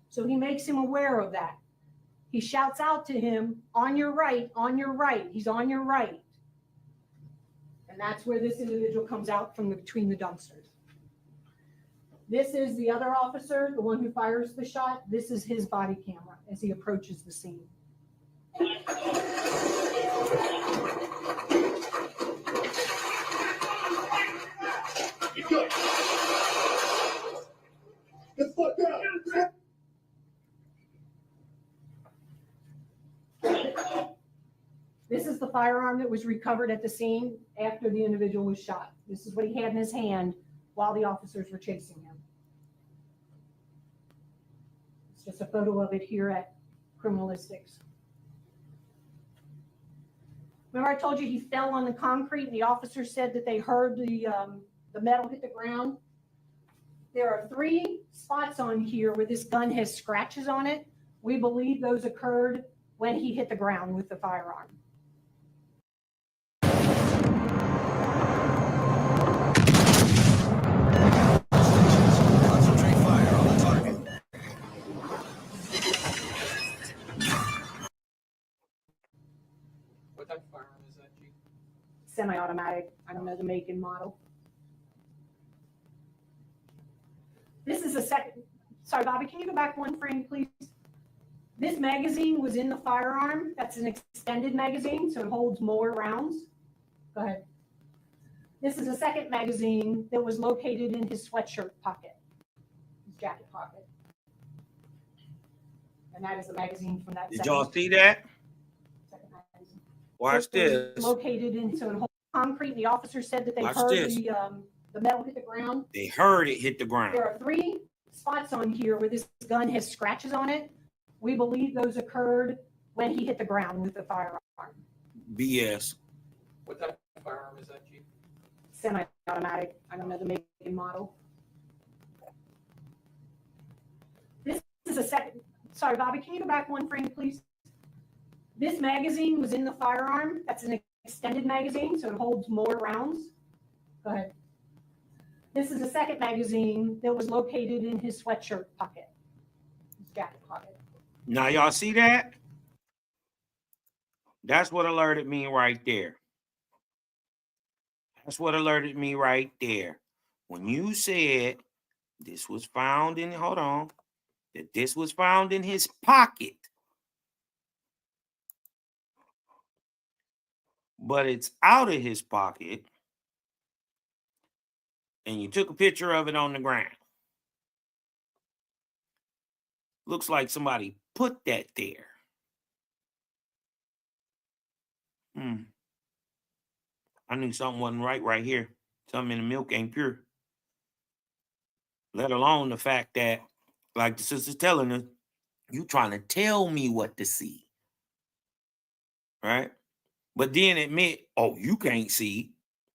So he makes him aware of that. He shouts out to him, "On your right, on your right." He's on your right. And that's where this individual comes out from between the dumpsters. This is the other officer, the one who fires the shot. This is his body camera as he approaches the scene. This is the firearm that was recovered at the scene after the individual was shot. This is what he had in his hand while the officers were chasing him. It's just a photo of it here at Criminalistics. Remember I told you he fell on the concrete and the officer said that they heard the metal hit the ground? There are 3 spots on here where this gun has scratches on it. We believe those occurred when he hit the ground with the firearm. Concentrate fire on the target. What type of firearm is that, Chief? Semi-automatic. I don't know the make and model. This is a second. Sorry, Bobby, can you go back one frame, please? This magazine was in the firearm. That's an extended magazine, so it holds more rounds. Go ahead. This is a second magazine that was located in his sweatshirt pocket, his jacket pocket. And that is the magazine from that. Did y'all see that? Watch this. Located in, so it holds concrete. The officer said that they heard the metal hit the ground. They heard it hit the ground. There are 3 spots on here where this gun has scratches on it. We believe those occurred when he hit the ground with the firearm. BS. What type of firearm is that, Chief? Semi-automatic. I don't know the make and model. This is a second. Sorry, Bobby, can you go back one frame, please? This magazine was in the firearm. That's an extended magazine, so it holds more rounds. Go ahead. This is a second magazine that was located in his sweatshirt pocket, his jacket pocket. Now y'all see that? That's what alerted me right there. That's what alerted me right there. when you said this was found in, hold on, that this was found in his pocket, but it's out of his pocket, and you took a picture of it on the ground. Looks like somebody put that there. I knew something wasn't right here. Something in the milk ain't pure. Let alone the fact that, like the sister's telling us, you trying to tell me what to see. Right? But then admit, oh, you can't see.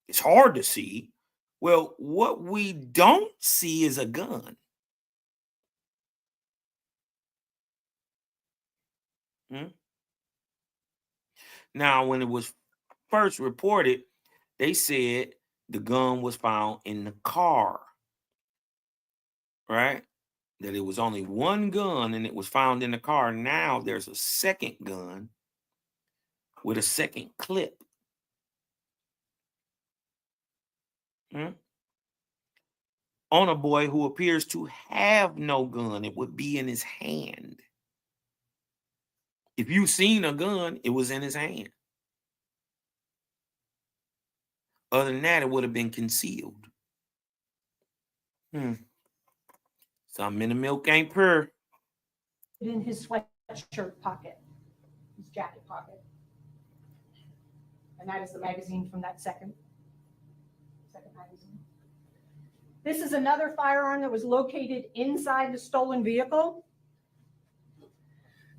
It's hard to see. Well, what we don't see is a gun. Now, when it was first reported, they said the gun was found in the car, right? That it was only one gun and it was found in the car. Now there's a second gun with a second clip. On a boy who appears to have no gun. It would be in his hand. If you seen a gun, it was in his hand. Other than that, it would have been concealed. Something in the milk ain't pure. In his sweatshirt pocket, his jacket pocket. And that is the magazine from that second magazine. This is another firearm that was located inside the stolen vehicle.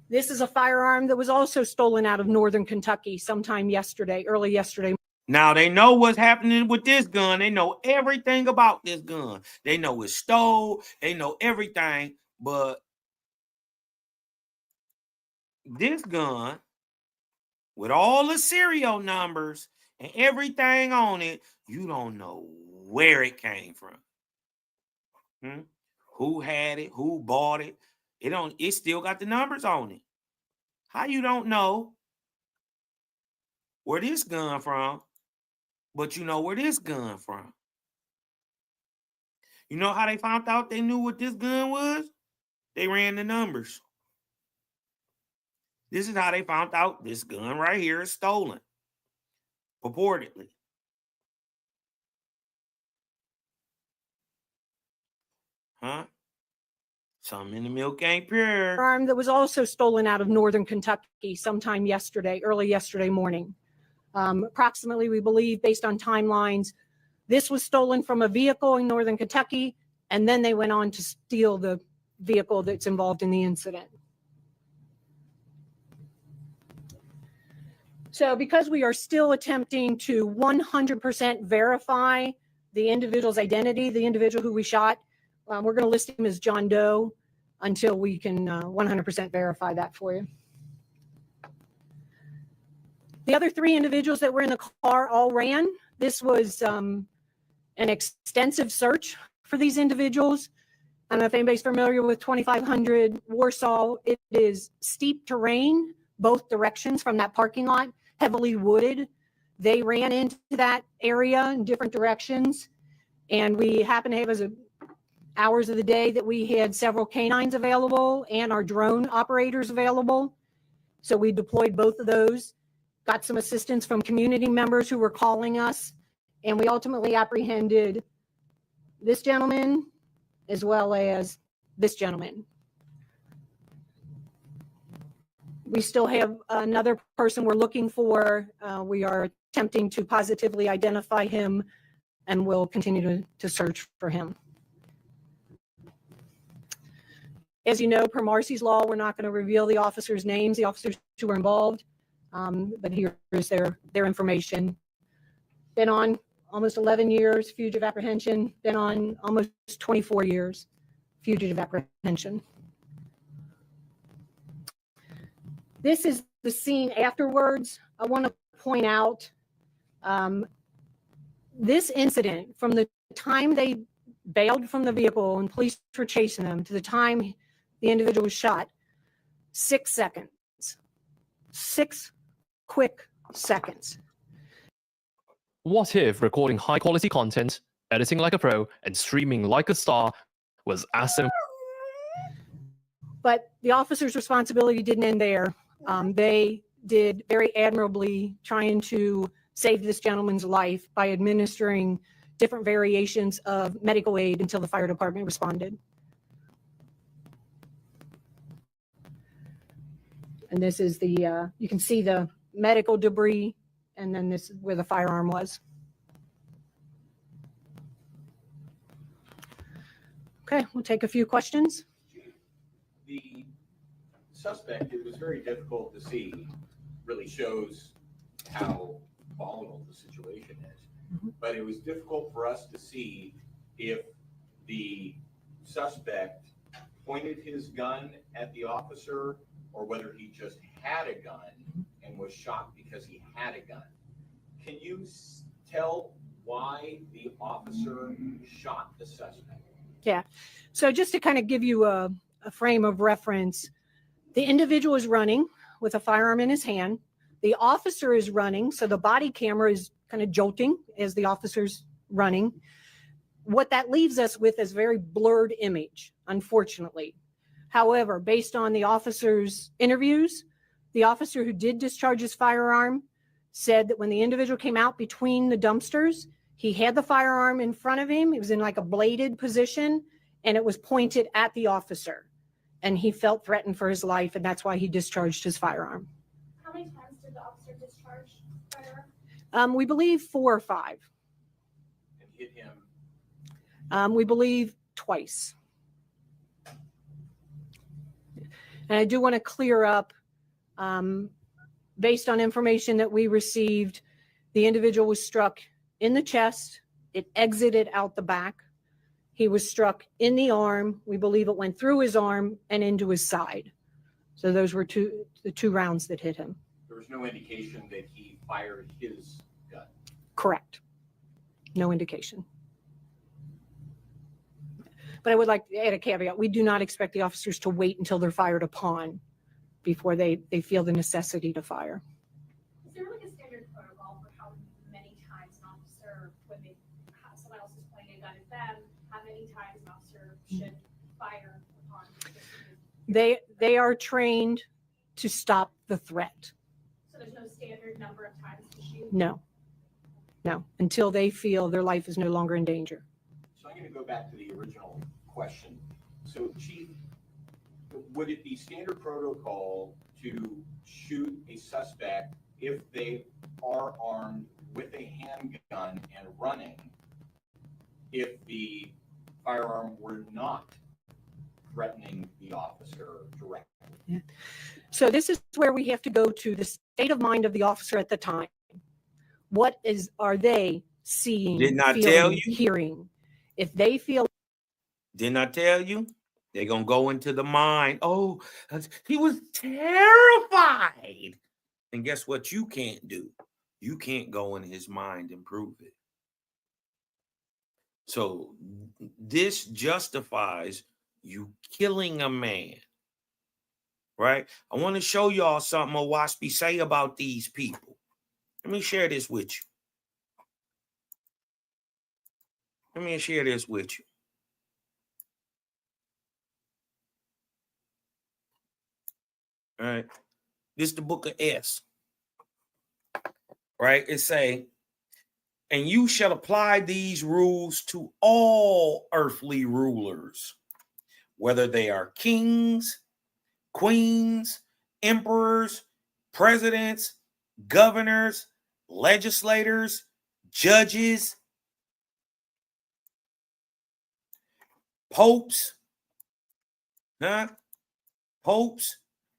This is a firearm that was also stolen out of northern Kentucky sometime yesterday, early yesterday. Now they know what's happening with this gun. They know everything about this gun. They know it's stole. They know everything. But this gun, with all the serial numbers and everything on it, you don't know where it came from. Who had it? Who bought it? It still got the numbers on it. How you don't know where this gun from, but you know where this gun from? You know how they found out they knew what this gun was? They ran the numbers. This is how they found out this gun right here is stolen, purportedly. Something in the milk ain't pure. Firearm that was also stolen out of northern Kentucky sometime yesterday, early yesterday morning. Approximately, we believe, based on timelines, this was stolen from a vehicle in northern Kentucky, and then they went on to steal the vehicle that's involved in the incident. So because we are still attempting to 100% verify the individual's identity, the individual who we shot, we're going to list him as John Doe until we can 100% verify that for you. The other three individuals that were in the car all ran. This was an extensive search for these individuals. I don't know if anybody's familiar with 2500 Warsaw. It is steep terrain, both directions from that parking lot, heavily wooded. They ran into that area in different directions. And we happen to have, as hours of the day, that we had several canines available and our drone operators available. So we deployed both of those, got some assistance from community members who were calling us, and we ultimately apprehended this gentleman as well as this gentleman. We still have another person we're looking for. We are attempting to positively identify him, and we'll continue to search for him. As you know, per Marcy's law, we're not going to reveal the officers' names, the officers who were involved, but here is their information. Been on almost 11 years, fugitive apprehension. Been on almost 24 years, fugitive apprehension. This is the scene afterwards. I want to point out this incident, from the time they bailed from the vehicle and police were chasing them to the time the individual was shot, 6 seconds. 6 quick seconds. What if recording high quality content editing like a pro, and streaming like a star was as simple. But the officer's responsibility didn't end there. They did very admirably trying to save this gentleman's life by administering different variations of medical aid until the fire department responded. And this is the, you can see the medical debris, and then this is where the firearm was. Okay, we'll take a few questions. The suspect, it was very difficult to see, really shows how volatile the situation is. But it was difficult for us to see if the suspect pointed his gun at the officer or whether he just had a gun and was shot because he had a gun. Can you tell why the officer shot the suspect? Yeah. So just to kind of give you a frame of reference, the individual is running with a firearm in his hand. The officer is running, so the body camera is kind of jolting as the officer's running. What that leaves us with is a very blurred image, unfortunately. However, based on the officer's interviews, the officer who did discharge his firearm said that when the individual came out between the dumpsters, he had the firearm in front of him. It was in like a bladed position, and it was pointed at the officer. And he felt threatened for his life, and that's why he discharged his firearm. How many times did the officer discharge firearm? We believe 4 or 5. And hit him? We believe twice. And I do want to clear up, based on information that we received, the individual was struck in the chest. It exited out the back. He was struck in the arm. We believe it went through his arm and into his side. So those were the two rounds that hit him. There was no indication that he fired his gun. Correct. No indication. But I would like to add a caveat. We do not expect the officers to wait until they're fired upon before they feel the necessity to fire. Is there like a standard protocol for how many times an officer, when they have someone else is pointing a gun at them, how many times an officer should fire upon? They are trained to stop the threat. So there's no standard number of times to shoot? No, until they feel their life is no longer in danger. So I'm going to go back to the original question. So, Chief, would it be standard protocol to shoot a suspect if they are armed with a handgun and running if the firearm were not threatening the officer directly? Yeah. So this is where we have to go to the state of mind of the officer at the time. What are they seeing, Didn't I feeling, tell you? hearing? If they feel, Didn't I tell you? They're going to go into the mind. Oh, he was terrified. And guess what you can't do? You can't go in his mind and prove it. So this justifies you killing a man, right? I want to show y'all something Owaspy say about these people. Let me share this with you. Let me share this with you. All right. This is the book of S. Right? It say, and you shall apply these rules to all earthly rulers, whether they are kings, queens, emperors, presidents, governors, legislators, judges, popes,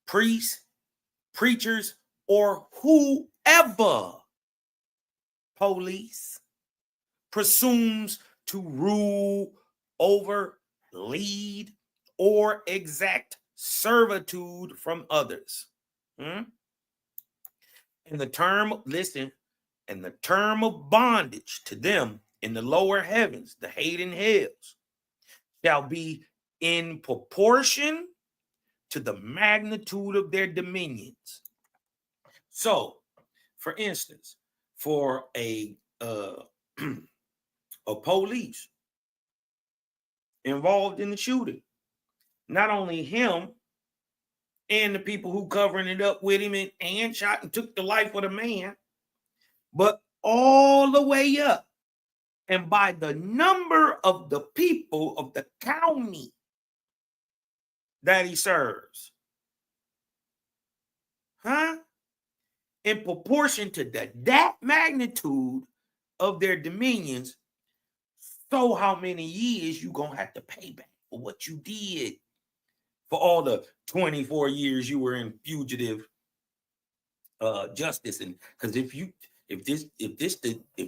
priests, preachers, or whoever police presumes to rule over, lead, or exact servitude from others. And the term, listen, and the term of bondage to them in the lower heavens, the Hayden hells, shall be in proportion to the magnitude of their dominions. So, for instance, for a of police involved in the shooting. Not only him and the people who covering it up with him and shot and took the life of the man, but all the way up and by the number of the people of the county that he serves. Huh? In proportion to that magnitude of their dominions, so how many years you gonna have to pay back for what you did for all the 24 years you were in fugitive justice. And because if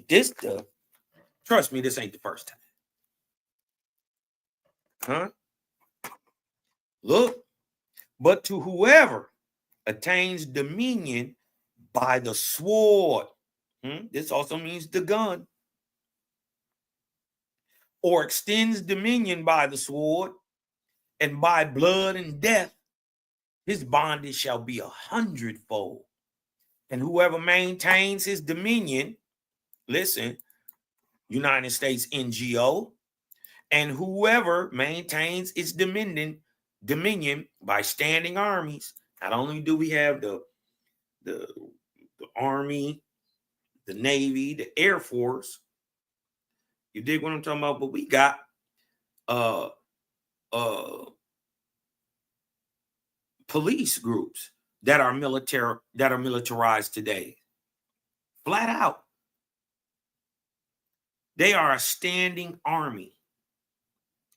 this trust me, this ain't the first time. Huh? Look, but to whoever attains dominion by the sword, this also means the gun, or extends dominion by the sword, and by blood and death, his bondage shall be 100-fold. And whoever maintains his dominion, listen, United States NGO, and whoever maintains its dominion by standing armies. Not only do we have the Army, the Navy, the Air Force, you dig what I'm talking about? But we got police groups that are militarized today. Flat out. They are a standing army.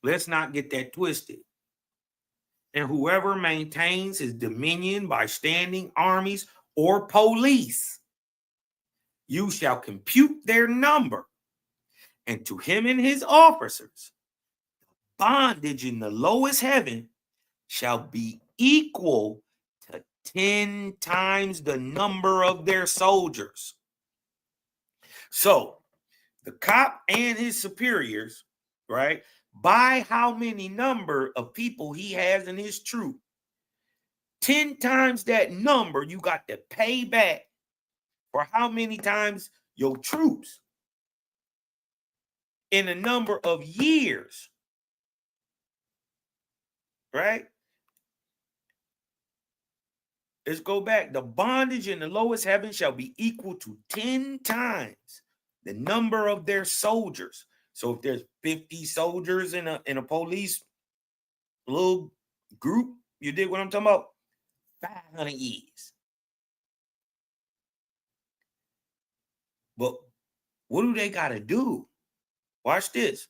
Let's not get that twisted. And whoever maintains his dominion by standing armies or police, you shall compute their number, and to him and his officers, bondage in the lowest heaven shall be equal to 10 times the number of their soldiers. So the cop and his superiors, right, by how many number of people he has in his troop, 10 times that number you got to pay back for how many times your troops in a number of years, right? Let's go back. The bondage in the lowest heaven shall be equal to 10 times the number of their soldiers. So if there's 50 soldiers in a police little group, you dig what I'm talking about? 500 years. But what do they got to do? Watch this.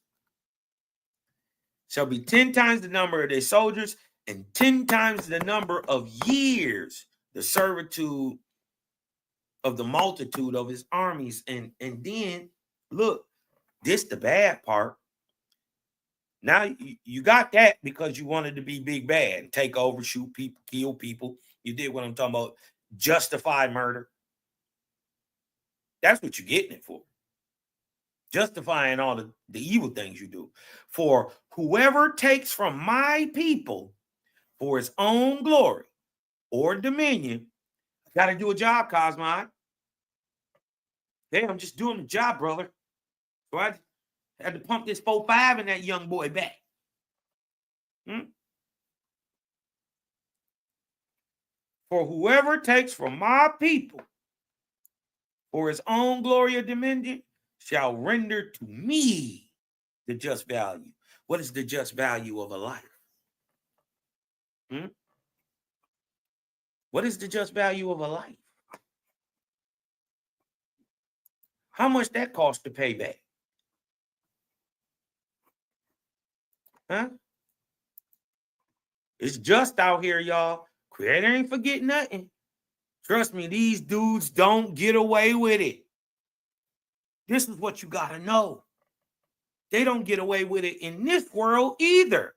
Shall be 10 times the number of their soldiers and 10 times the number of years, the servitude of the multitude of his armies. And then, look, this the bad part. Now you got that because you wanted to be big bad and take over, shoot people, kill people. You did what I'm talking about. Justify murder. That's what you're getting it for. Justifying all the evil things you do. For whoever takes from my people for his own glory or dominion, I got to do a job, Cosmod. Hey, I'm just doing the job, brother. So I had to pump this 4.5 in that young boy back. For whoever takes from my people for his own glory or dominion shall render to me the just value. What is the just value of a life? What is the just value of a life? How much that costs to pay back? Huh? It's just out here, y'all. Creator ain't forget nothing. Trust me, these dudes don't get away with it. This is what you got to know. They don't get away with it in this world either.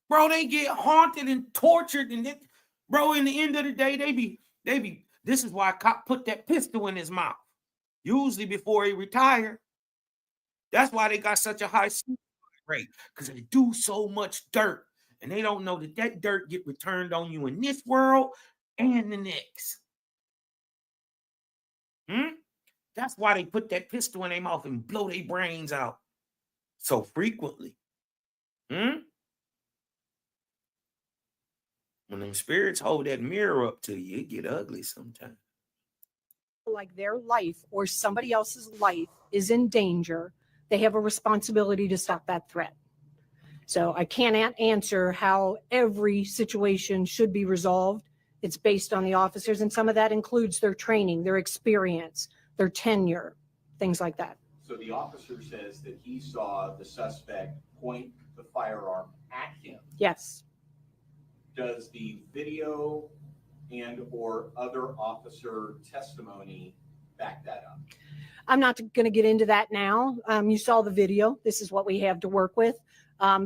Bro, they get haunted and tortured. And bro, in the end of the day, they be, this is why a cop put that pistol in his mouth. Usually before he retired. That's why they got such a high suicide rate. Because they do so much dirt. And they don't know that dirt get returned on you in this world and the next. That's why they put that pistol in their mouth and blow their brains out so frequently. When them spirits hold that mirror up to you, it get ugly sometimes. Like their life or somebody else's life is in danger, they have a responsibility to stop that threat. So I can't answer how every situation should be resolved. It's based on the officers, and some of that includes their training, their experience, their tenure, things like that. So the officer says that he saw the suspect point the firearm at him. Yes. Does the video and or other officer testimony back that up? I'm not going to get into that now. You saw the video. This is what we have to work with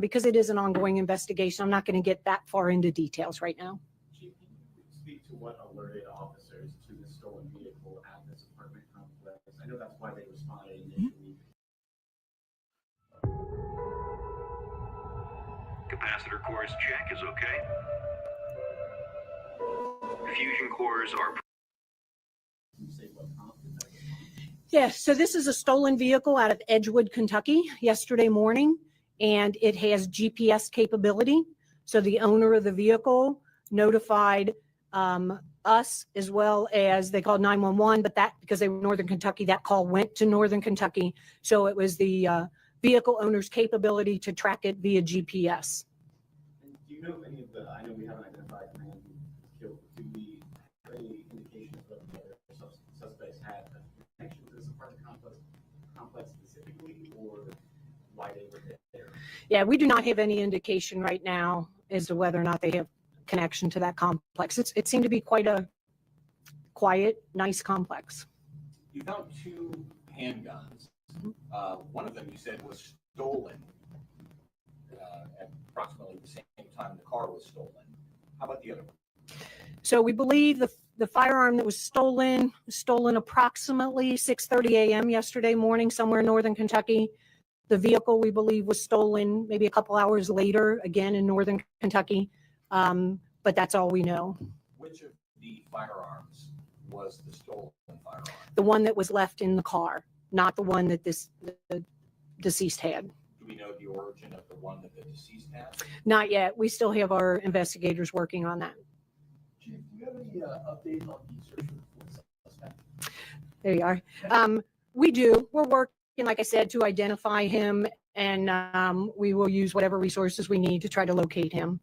because it is an ongoing investigation. I'm not going to get that far into details right now. Chief, can you speak to what alerted officers to the stolen vehicle at this apartment complex? I know that's why they responded initially. Capacitor cores check is okay. Fusion cores are. Can you say what prompted that? Yeah, so this is a stolen vehicle out of Edgewood, Kentucky, yesterday morning, and it has GPS capability. So the owner of the vehicle notified us as well as they called 911, but that because they were in Northern Kentucky, that call went to Northern Kentucky. So it was the vehicle owner's capability to track it via GPS. And do you know if any of the, I know we haven't identified the man who killed, do we have any indications of the other suspects had a connection to this apartment complex specifically, or why they were there? Yeah, we do not have any indication right now as to whether or not they have connection to that complex. It seemed to be quite a quiet, nice complex. You found 2 handguns. One of them you said was stolen at approximately the same time the car was stolen. How about the other one? So we believe the firearm that was stolen approximately 6:30 a.m. yesterday morning somewhere in Northern Kentucky. The vehicle we believe was stolen maybe a couple hours later, again in Northern Kentucky. But that's all we know. Which of the firearms was the stolen firearm? The one that was left in the car, not the one that the deceased had. Do we know the origin of the one that the deceased had? Not yet. We still have our investigators working on that. Chief, do you have any updates on the search for the suspect? There you are. We do. We're working, like I said, to identify him, and we will use whatever resources we need to try to locate him.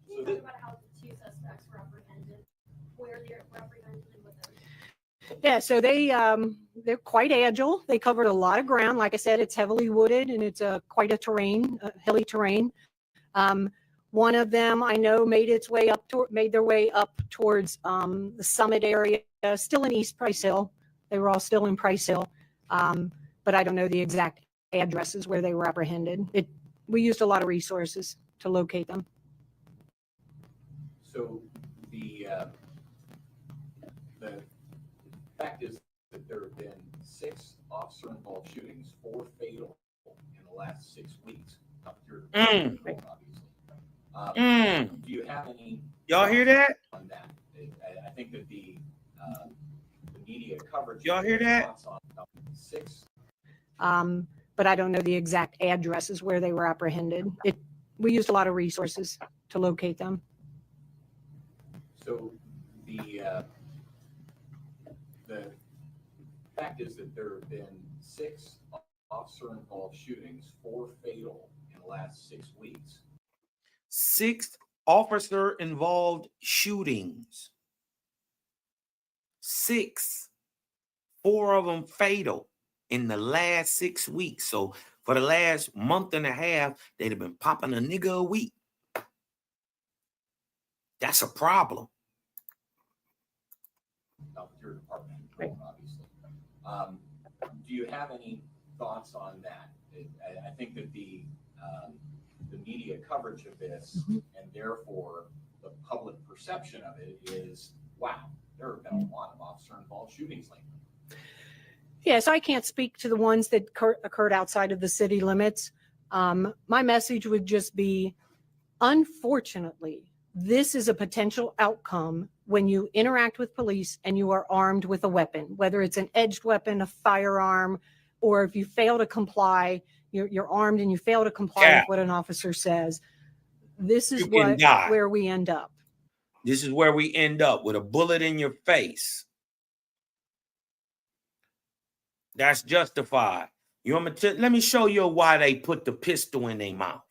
Can you talk about how the 2 suspects were apprehended, where they're apprehended, and what they're doing? Yeah, so they're quite agile. They covered a lot of ground. Like I said, it's heavily wooded and it's quite a terrain, hilly terrain. One of them I know made their way up towards the summit area, still in East Price Hill. They were all still in Price Hill, but I don't know the exact addresses where they were apprehended. We used a lot of resources to locate them. So the fact is that there have been 6 officer-involved shootings, 4 fatal in the last 6 weeks. Obviously. Do you have any? Y'all hear that? On that, I think that the media coverage. Y'all hear that? On 6. But I don't know the exact addresses where they were apprehended. We used a lot of resources to locate them. So the fact is that there have been 6 officer-involved shootings, 4 fatal in the last 6 weeks. 6 officer-involved shootings. 6. 4 of them fatal in the last 6 weeks. So for the last month and a half, they'd have been popping a nigga a week. That's a problem. Your department, obviously. Do you have any thoughts on that? I think that the media coverage of this and therefore the public perception of it is, wow, there have been a lot of officer-involved shootings lately. Yeah, so I can't speak to the ones that occurred outside of the city limits. My message would just be, unfortunately, this is a potential outcome when you interact with police and you are armed with a weapon, whether it's an edged weapon, a firearm, or if you fail to comply, you're armed and you fail to comply with what an officer says, this is You can die. where we end up. This is where we end up, with a bullet in your face. That's justified. You want me to let me show you why they put the pistol in their mouth.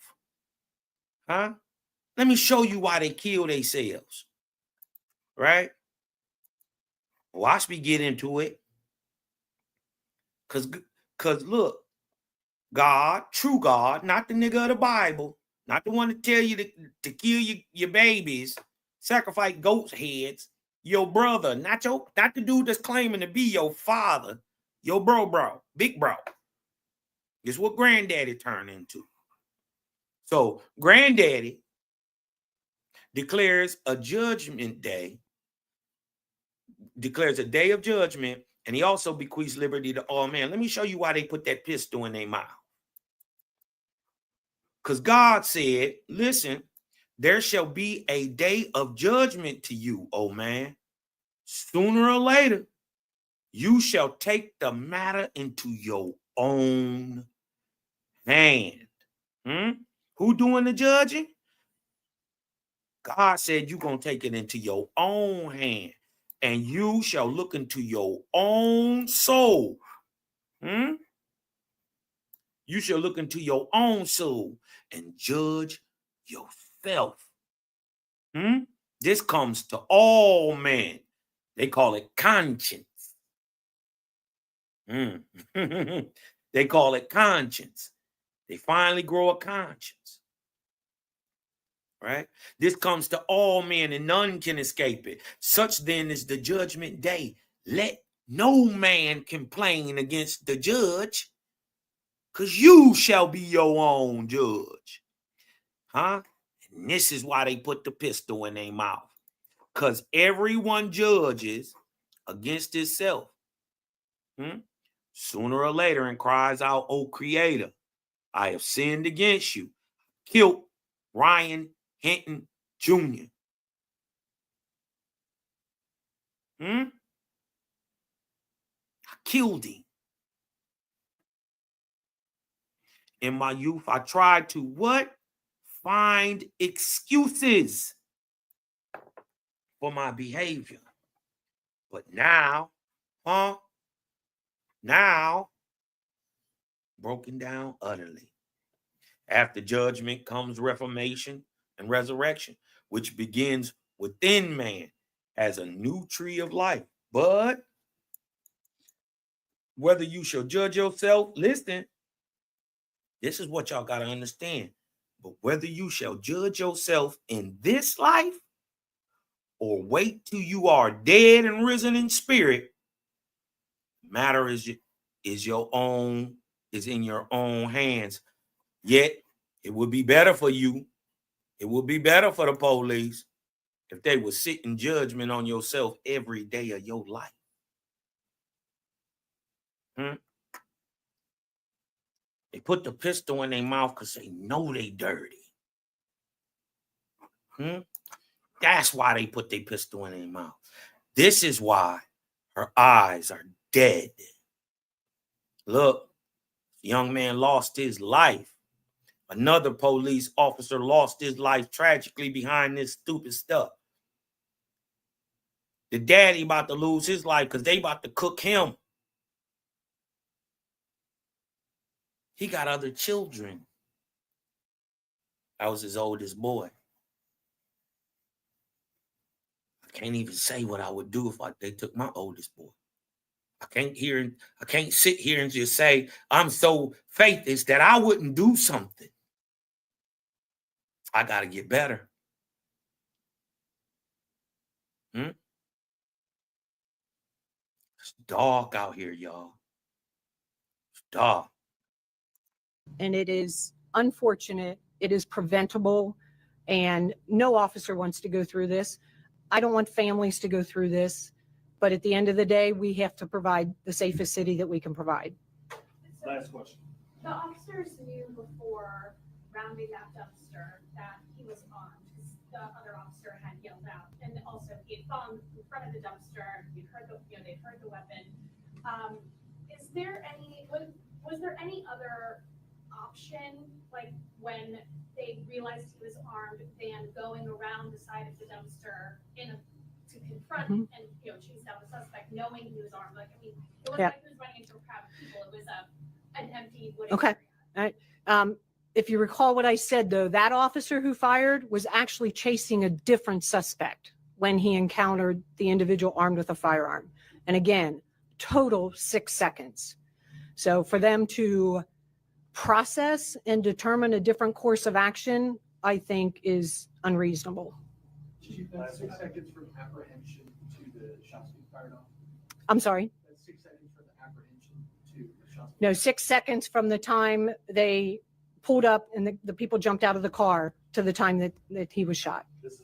Huh? Let me show you why they kill themselves. Right? Watch me get into it. Cause look, God, true God, not the nigga of the Bible, not the one to tell you to kill your babies, sacrifice goats' heads, your brother, not the dude that's claiming to be your father, your bro, big bro. This is what granddaddy turned into. So granddaddy declares a judgment day, declares a day of judgment, and he also bequeaths liberty to all men. Let me show you why they put that pistol in their mouth. Because God said, listen, there shall be a day of judgment to you, O man. Sooner or later, you shall take the matter into your own hand. Who doing the judging? God said you're going to take it into your own hand, and you shall look into your own soul. You shall look into your own soul and judge yourself. This comes to all men. They call it conscience. They call it conscience. They finally grow a conscience. Right? This comes to all men, and none can escape it. Such then is the judgment day. Let no man complain against the judge, because you shall be your own judge. And this is why they put the pistol in their mouth. Because everyone judges against itself. Sooner or later, and cries out, "O Creator, I have sinned against you." Killed Ryan Hinton Jr. I killed him. In my youth, I tried to what? Find excuses for my behavior. But now, now, broken down utterly. After judgment comes reformation and resurrection, which begins within man as a new tree of life. But whether you shall judge yourself, listen, this is what y'all got to understand. But whether you shall judge yourself in this life or wait till you are dead and risen in spirit, matter is your own, is in your own hands. Yet it would be better for you. It would be better for the police if they would sit in judgment on yourself every day of your life. They put the pistol in their mouth because they know they dirty. That's why they put their pistol in their mouth. This is why her eyes are dead. Look, the young man lost his life. Another police officer lost his life tragically behind this stupid stuff. The daddy about to lose his life because they about to cook him. He got other children. That was his oldest boy. I can't even say what I would do if they took my oldest boy. I can't sit here and just say I'm so faithless that I wouldn't do something. I got to get better. It's dark out here, y'all. It's dark. And it is unfortunate. It is preventable. And no officer wants to go through this. I don't want families to go through this. But at the end of the day, we have to provide the safest city that we can provide. Last question. The officers knew before rounding that dumpster that he was armed because the other officer had yelled out, and also he had fallen front of the dumpster. You'd heard they'd heard the weapon. Is there any, was there any other option, like when they realized he was armed, than going around the side of the dumpster to confront and chase down the suspect, knowing he was armed? Like, I mean, it wasn't like he was running into a crowd of people. It was an empty wooden Okay. area. All right. If you recall what I said, though, that officer who fired was actually chasing a different suspect when he encountered the individual armed with a firearm. And again, total 6 seconds. So for them to process and determine a different course of action, I think is unreasonable. Chief, that's 6 seconds from apprehension to the shots being fired off. I'm sorry? That's 6 seconds from the apprehension to the shots. No, 6 seconds from the time they pulled up and the people jumped out of the car to the time that he was shot. This is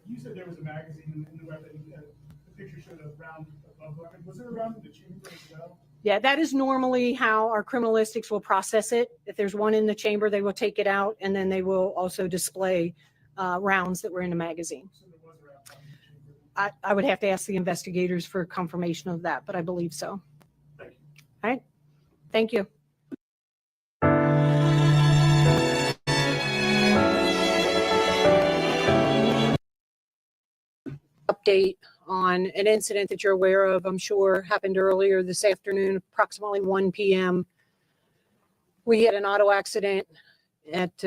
you said there was a magazine in the weapon. The picture showed a round above weapon. Was there a round in the chamber as well? Yeah, that is normally how our criminalistics will process it. If there's one in the chamber, they will take it out, and then they will also display rounds that were in the magazine. So there was a round in the chamber. I would have to ask the investigators for confirmation of that, but I believe so. Thank you. All right. Thank you. Update on an incident that you're aware of, I'm sure happened earlier this afternoon, approximately 1 p.m. We had an auto accident at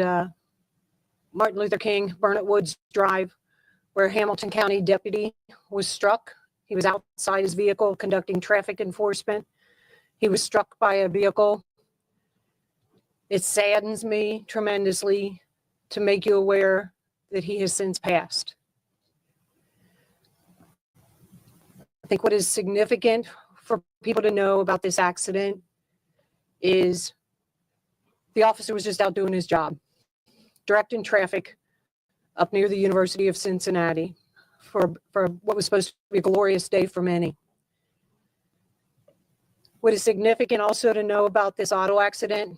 Martin Luther King, Burnett Woods Drive, where a Hamilton County deputy was struck. He was outside his vehicle conducting traffic enforcement. He was struck by a vehicle. It saddens me tremendously to make you aware that he has since passed. I think what is significant for people to know about this accident is the officer was just out doing his job, directing traffic up near the University of Cincinnati for what was supposed to be a glorious day for many. What is significant also to know about this auto accident,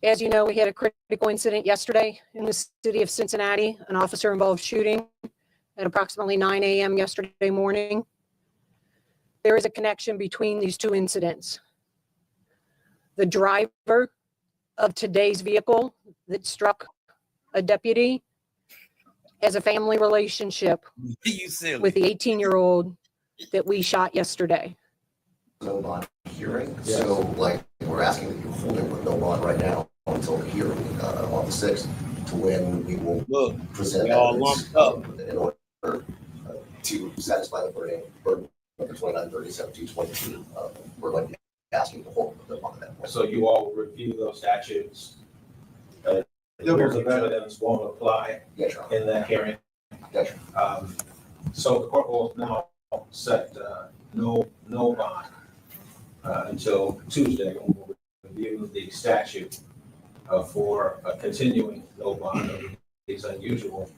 as you know, we had a critical incident yesterday in the city of Cincinnati, an officer-involved shooting at approximately 9 a.m. yesterday morning. There is a connection between these two incidents. The driver of today's vehicle that struck a deputy has a family relationship with the 18-year-old that we shot yesterday. No bond hearing, so like we're asking that you hold it with no bond right now until the hearing on the 6th, to when we will present evidence in order to satisfy the burden of the 29/30/17/22. We're like asking to hold them on that point. So you all will review those statutes. The rules of evidence won't apply in that hearing. So the court will now set no bond until Tuesday, when we'll review the statute for a continuing no bond under these unusual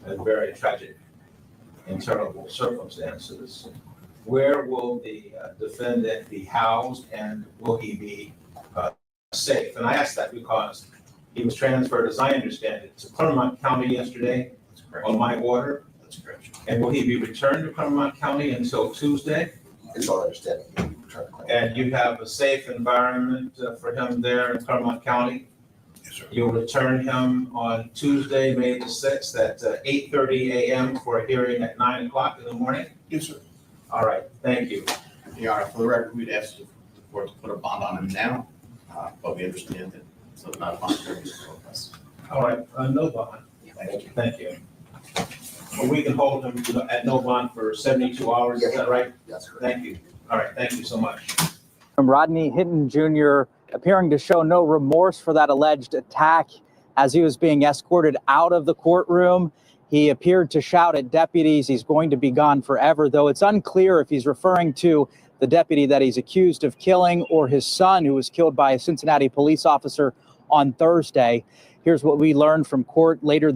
and very tragic and terrible circumstances. Where will the defendant be housed, and will he be safe? And I ask that because he was transferred, as I understand it, to Claremont County yesterday on my order. That's correct. And will he be returned to Claremont County until Tuesday? It's our understanding. And you have a safe environment for him there in Claremont County? Yes, sir. You'll return him on Tuesday, May the 6th at 8:30 a.m. for a hearing at 9 o'clock in the morning? Yes, sir. All right, thank you. Your Honor, for the record, we'd ask the court to put a bond on him now, but we understand that so not a bond hearing is for us. All right, no bond. Thank you. Thank you. Well, we can hold him at no bond for 72 hours, is that right? That's correct. Thank you. All right, thank you so much. Rodney Hinton Jr. appearing to show no remorse for that alleged attack as he was being escorted out of the courtroom. He appeared to shout at deputies, he's going to be gone forever, though it's unclear if he's referring to the deputy that he's accused of killing or his son, who was killed by a Cincinnati police officer on Thursday. Here's what we learned from court earlier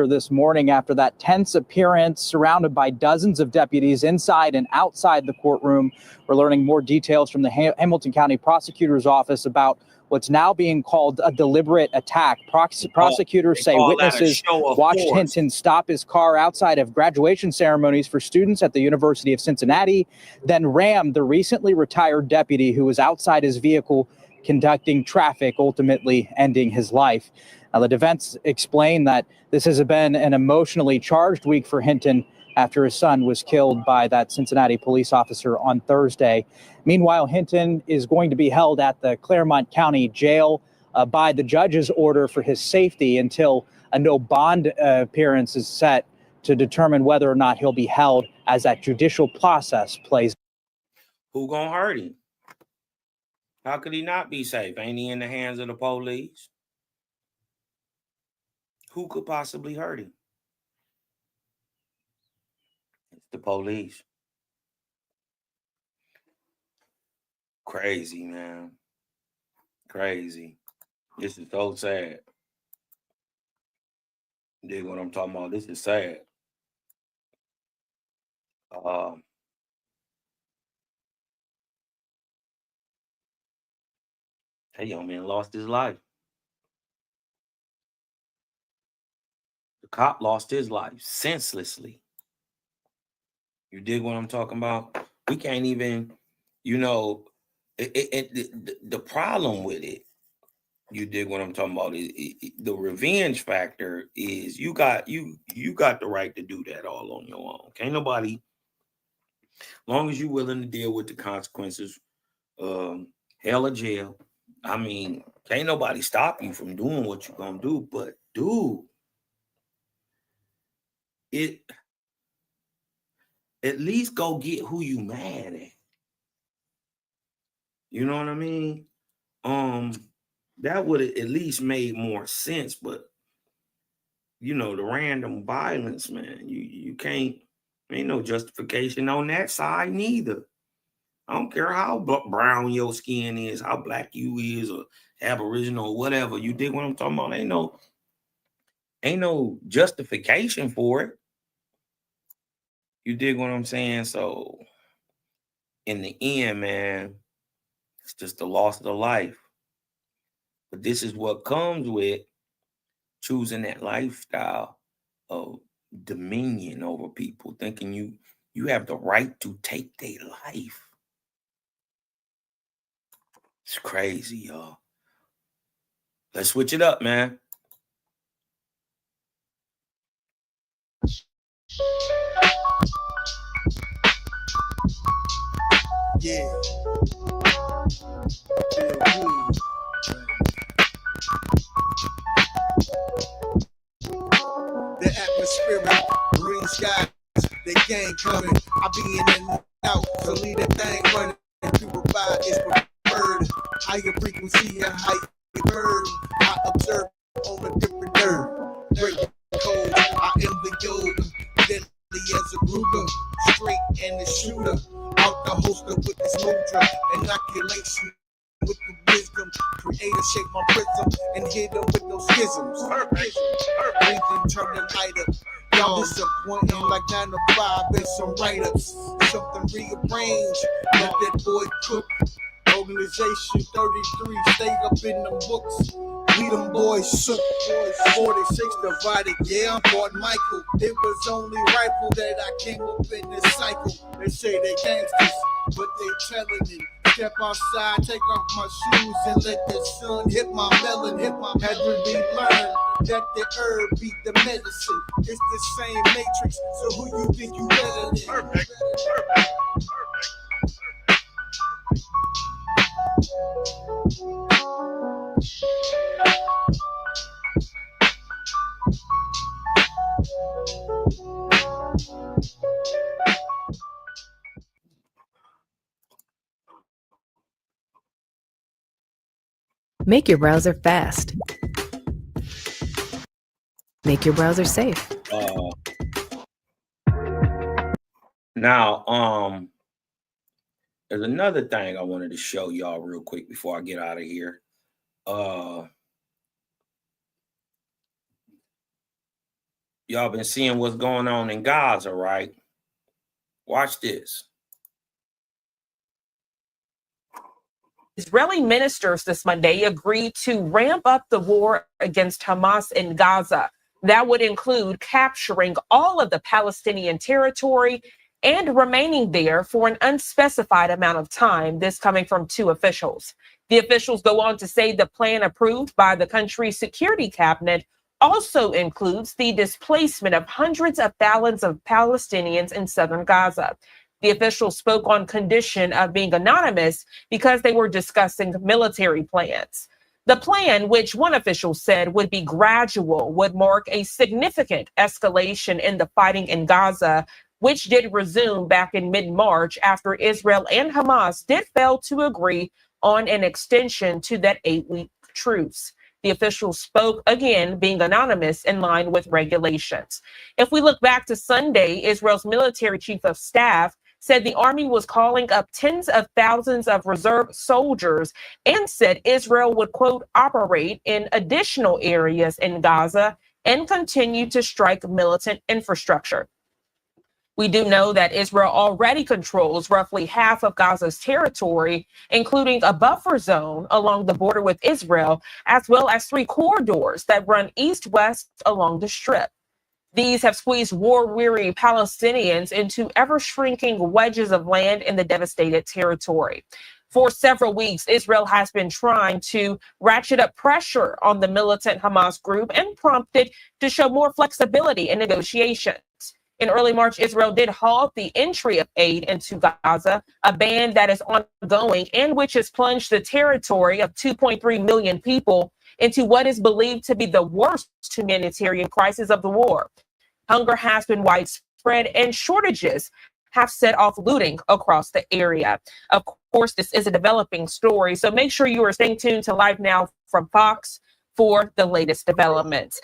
this morning after that tense appearance, surrounded by dozens of deputies inside and outside the courtroom. We're learning more details from the Hamilton County Prosecutor's Office about what's now being called a deliberate attack. Prosecutors say witnesses watched Hinton stop his car outside of graduation ceremonies for students at the University of Cincinnati, then ram the recently retired deputy who was outside his vehicle conducting traffic, ultimately ending his life. Now, the defense explained that this has been an emotionally charged week for Hinton after his son was killed by that Cincinnati police officer on Thursday. Meanwhile, Hinton is going to be held at the Claremont County Jail by the judge's order for his safety until a no bond appearance is set to determine whether or not he'll be held as that judicial process plays. Who gonna hurt him? How could he not be safe? Ain't he in the hands of the police? Who could possibly hurt him? It's the police. Crazy, man. Crazy. This is so sad. You dig what I'm talking about? This is sad. That young man lost his life. The cop lost his life senselessly. You dig what I'm talking about? We can't even, the problem with it, you dig what I'm talking about, the revenge factor is you got the right to do that all on your own. Can't nobody, as long as you're willing to deal with the consequences, hell or jail. I mean, can't nobody stop you from doing what you're gonna do, but dude, at least go get who you mad at. You know what I mean? That would have at least made more sense, but the random violence, man, you can't, ain't no justification on that side neither. I don't care how brown your skin is, how black you is, or Aboriginal, or whatever. You dig what I'm talking about? Ain't no justification for it. You dig what I'm saying? So in the end, man, it's just the loss of the life. But this is what comes with choosing that lifestyle of dominion over people, thinking you have the right to take their life. It's crazy, y'all. Let's switch it up, man. Yeah. The atmospheric, green skies, they gang coming. I be in and out, so leave that thing running. Purified is preferred. Higher frequency and higher bird. I observe on a different nerve. Break code, I am the yoga. Deadly as a Ruger, straight and the shooter. Out the holster with this mudra. Inoculation with the wisdom. Creator shape my prism and hit them with no schisms. Breathing, turn the light up. Y'all disappointing like 9 to 5 and some write-ups. Something rearranged, let that boy cook. Organization 33, stay up in the books. We them boys shook. 46 divided, yeah, I'm Fort Michael. It was only rifle that I came up in this cycle. They say they gangsters, but they telling it. Step outside, take off my shoes and let the sun hit my melon. Had to be learned that the herb beat the medicine. It's the same matrix, so who you think you better than? Perfect. Make your browser fast. Make your browser safe. Now, there's another thing I wanted to show y'all real quick before I get out of here. Y'all been seeing what's going on in Gaza, right? Watch this. Israeli ministers this Monday agreed to ramp up the war against Hamas in Gaza. That would include capturing all of the Palestinian territory and remaining there for an unspecified amount of time, this coming from two officials. The officials go on to say the plan approved by the country's security cabinet also includes the displacement of hundreds of thousands of Palestinians in southern Gaza. The officials spoke on condition of being anonymous because they were discussing military plans. The plan, which one official said would be gradual, would mark a significant escalation in the fighting in Gaza, which did resume back in mid-March after Israel and Hamas did fail to agree on an extension to that 8-week truce. The officials spoke, again, being anonymous in line with regulations. If we look back to Sunday, Israel's military chief of staff said the army was calling up tens of thousands of reserve soldiers and said Israel would, quote, operate in additional areas in Gaza and continue to strike militant infrastructure. We do know that Israel already controls roughly half of Gaza's territory, including a buffer zone along the border with Israel, as well as 3 corridors that run east-west along the Strip. These have squeezed war-weary Palestinians into ever-shrinking wedges of land in the devastated territory. For several weeks, Israel has been trying to ratchet up pressure on the militant Hamas group and prompted to show more flexibility in negotiations. In early March, Israel did halt the entry of aid into Gaza, a ban that is ongoing and which has plunged the territory of 2.3 million people into what is believed to be the worst humanitarian crisis of the war. Hunger has been widespread and shortages have set off looting across the area. Of course, this is a developing story, so make sure you are staying tuned to Live Now from Fox for the latest developments.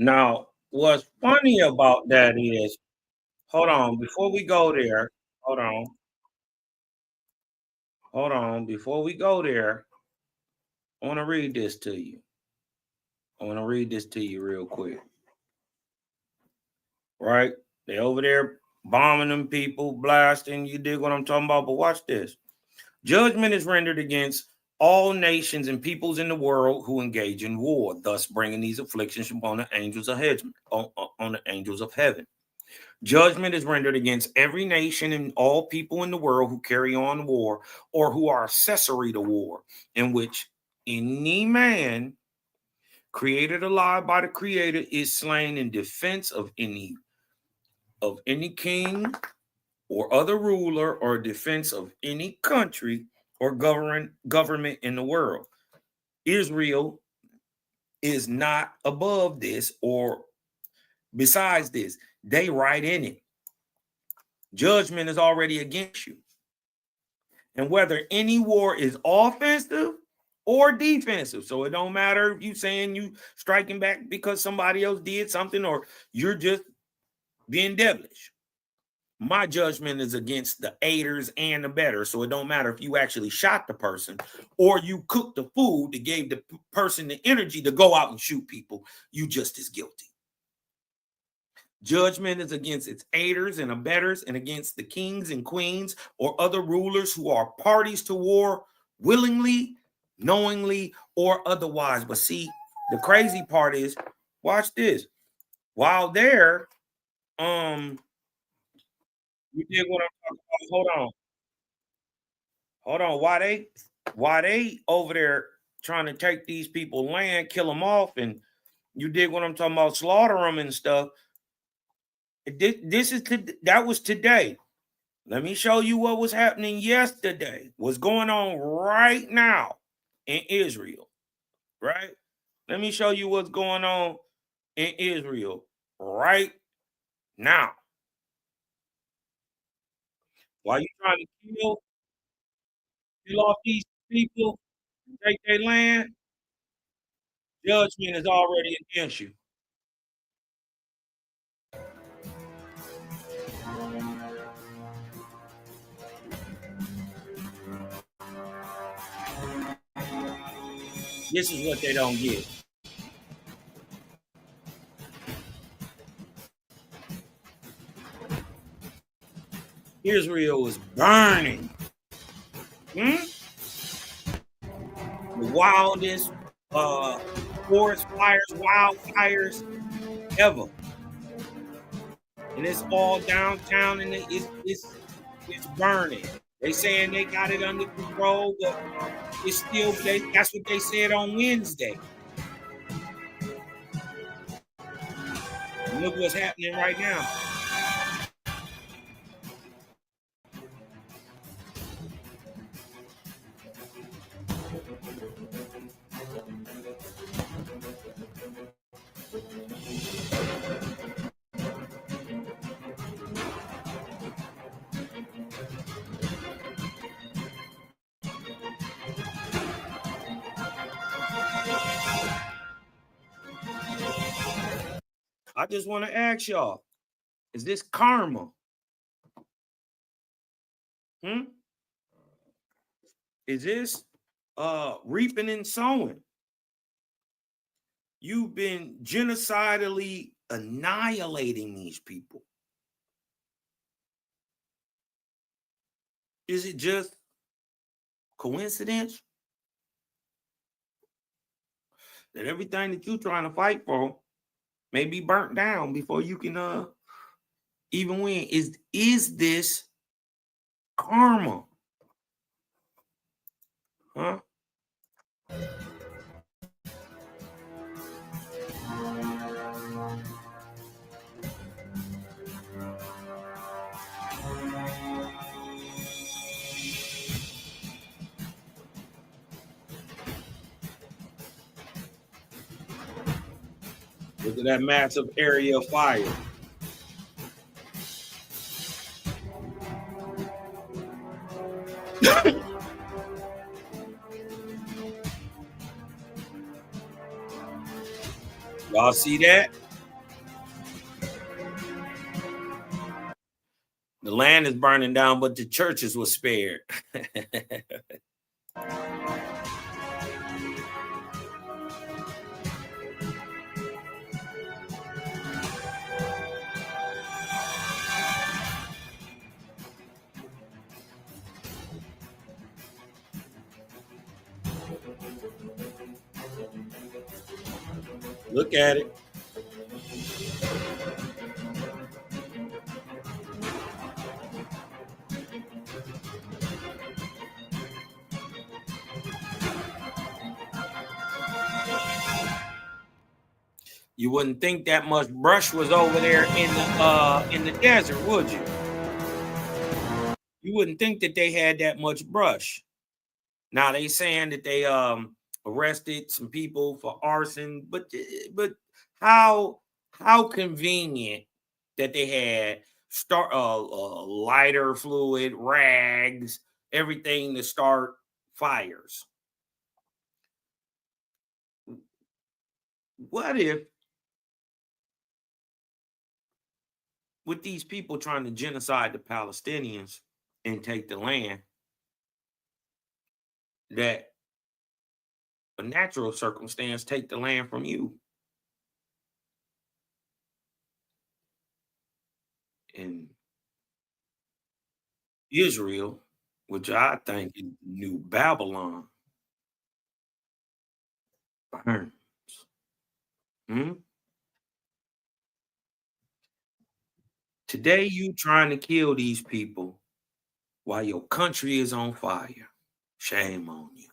Now, what's funny about that is, hold on, before we go there, hold on, before we go there, I want to read this to you. Real quick. Right? They over there bombing them people, blasting, you dig what I'm talking about? But watch this. Judgment is rendered against all nations and peoples in the world who engage in war, thus bringing these afflictions upon the angels of heaven, on the angels of heaven. Judgment is rendered against every nation and all people in the world who carry on war or who are accessory to war, in which any man created alive by the Creator is slain in defense of any king or other ruler or defense of any country or government in the world. Israel is not above this or besides this. They right in it. Judgment is already against you. And whether any war is offensive or defensive, so it don't matter if you saying you striking back because somebody else did something or you're just being devilish. My judgment is against the aiders and the betters. So it don't matter if you actually shot the person or you cooked the food that gave the person the energy to go out and shoot people. You just as guilty. Judgment is against its aiders and abettors and against the kings and queens or other rulers who are parties to war willingly, knowingly, or otherwise. But see, the crazy part is, watch this. While they're you did what I'm talking about. Hold on. Why they over there trying to take these people land, kill them off, and you did what I'm talking about, slaughter them and stuff. That was today. Let me show you what was happening yesterday. What's going on right now in Israel, right? Let me show you what's going on in Israel right now. Why you trying to kill off these people, take their land? Judgment is already against you. This is what they don't get. Israel is burning. The wildest forest fires, wildfires ever. And it's all downtown, and it's burning. They saying they got it under control, but it's still, that's what they said on Wednesday. And look what's happening right now. I just want to ask y'all, is this karma? Is this reaping and sowing? You've been genocidally annihilating these people. Is it just coincidence that everything that you're trying to fight for may be burnt down before you can even win? Is this karma? Huh? Look at that massive area of fire. Y'all see that? The land is burning down, but the churches were spared. Look at it. You wouldn't think that much brush was over there in the desert, would you? You wouldn't think that they had that much brush. Now they saying that they arrested some people for arson, but how convenient that they had lighter fluid, rags, everything to start fires. What if, with these people trying to genocide the Palestinians and take the land, that a natural circumstance take the land from you? And Israel, which I think is New Babylon, burns. Today you trying to kill these people while your country is on fire. Shame on you.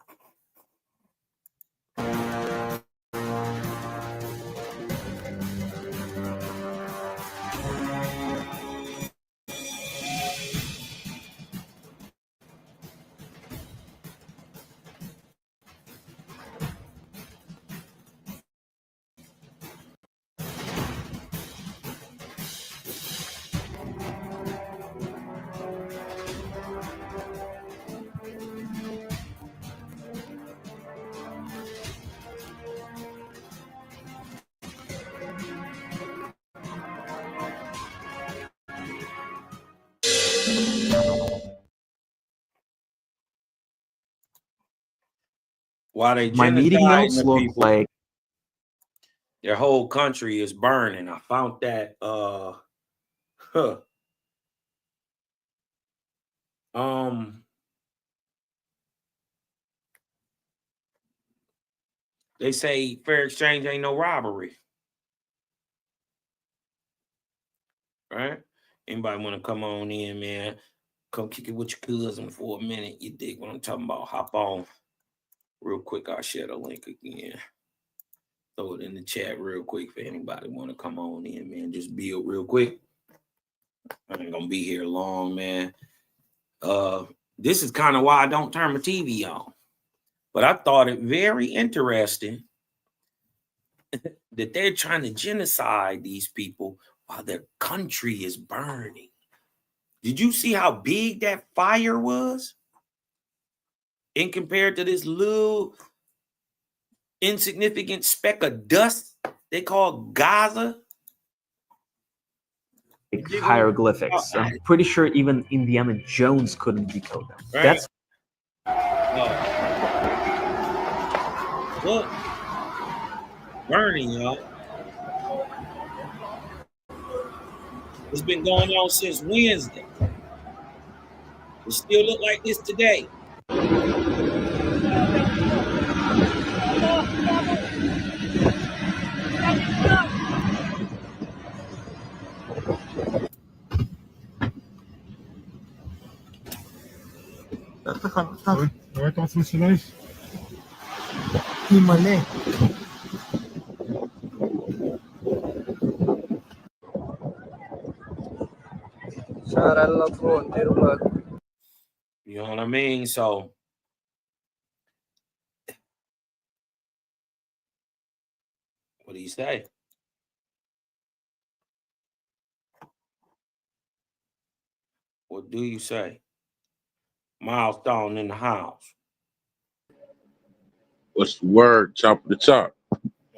While they My meeting notes genociding the look people, like their whole country is burning. I found that They say fair exchange ain't no robbery. Right? Anybody want to come on in, man? Come kick it with your cousin for a minute. You dig what I'm talking about? Hop on real quick. I'll share the link again. Throw it in the chat real quick for anybody want to come on in, man. Just build real quick. I ain't gonna be here long, man. This is kind of why I don't turn my TV on. But I thought it very interesting that they're trying to genocide these people while their country is burning. Did you see how big that fire was? In compared to this little insignificant speck of dust they call Gaza? Hieroglyphics. I'm pretty sure even Indiana Jones couldn't decode them. Right. That's Look, burning, y'all. It's been going on since Wednesday. It still look like this today. Ouais, attends, c'est nationaliste. Himalay. You know what I mean? So what do you say? What do you say? Milestone in the house. What's the word? Top of the top.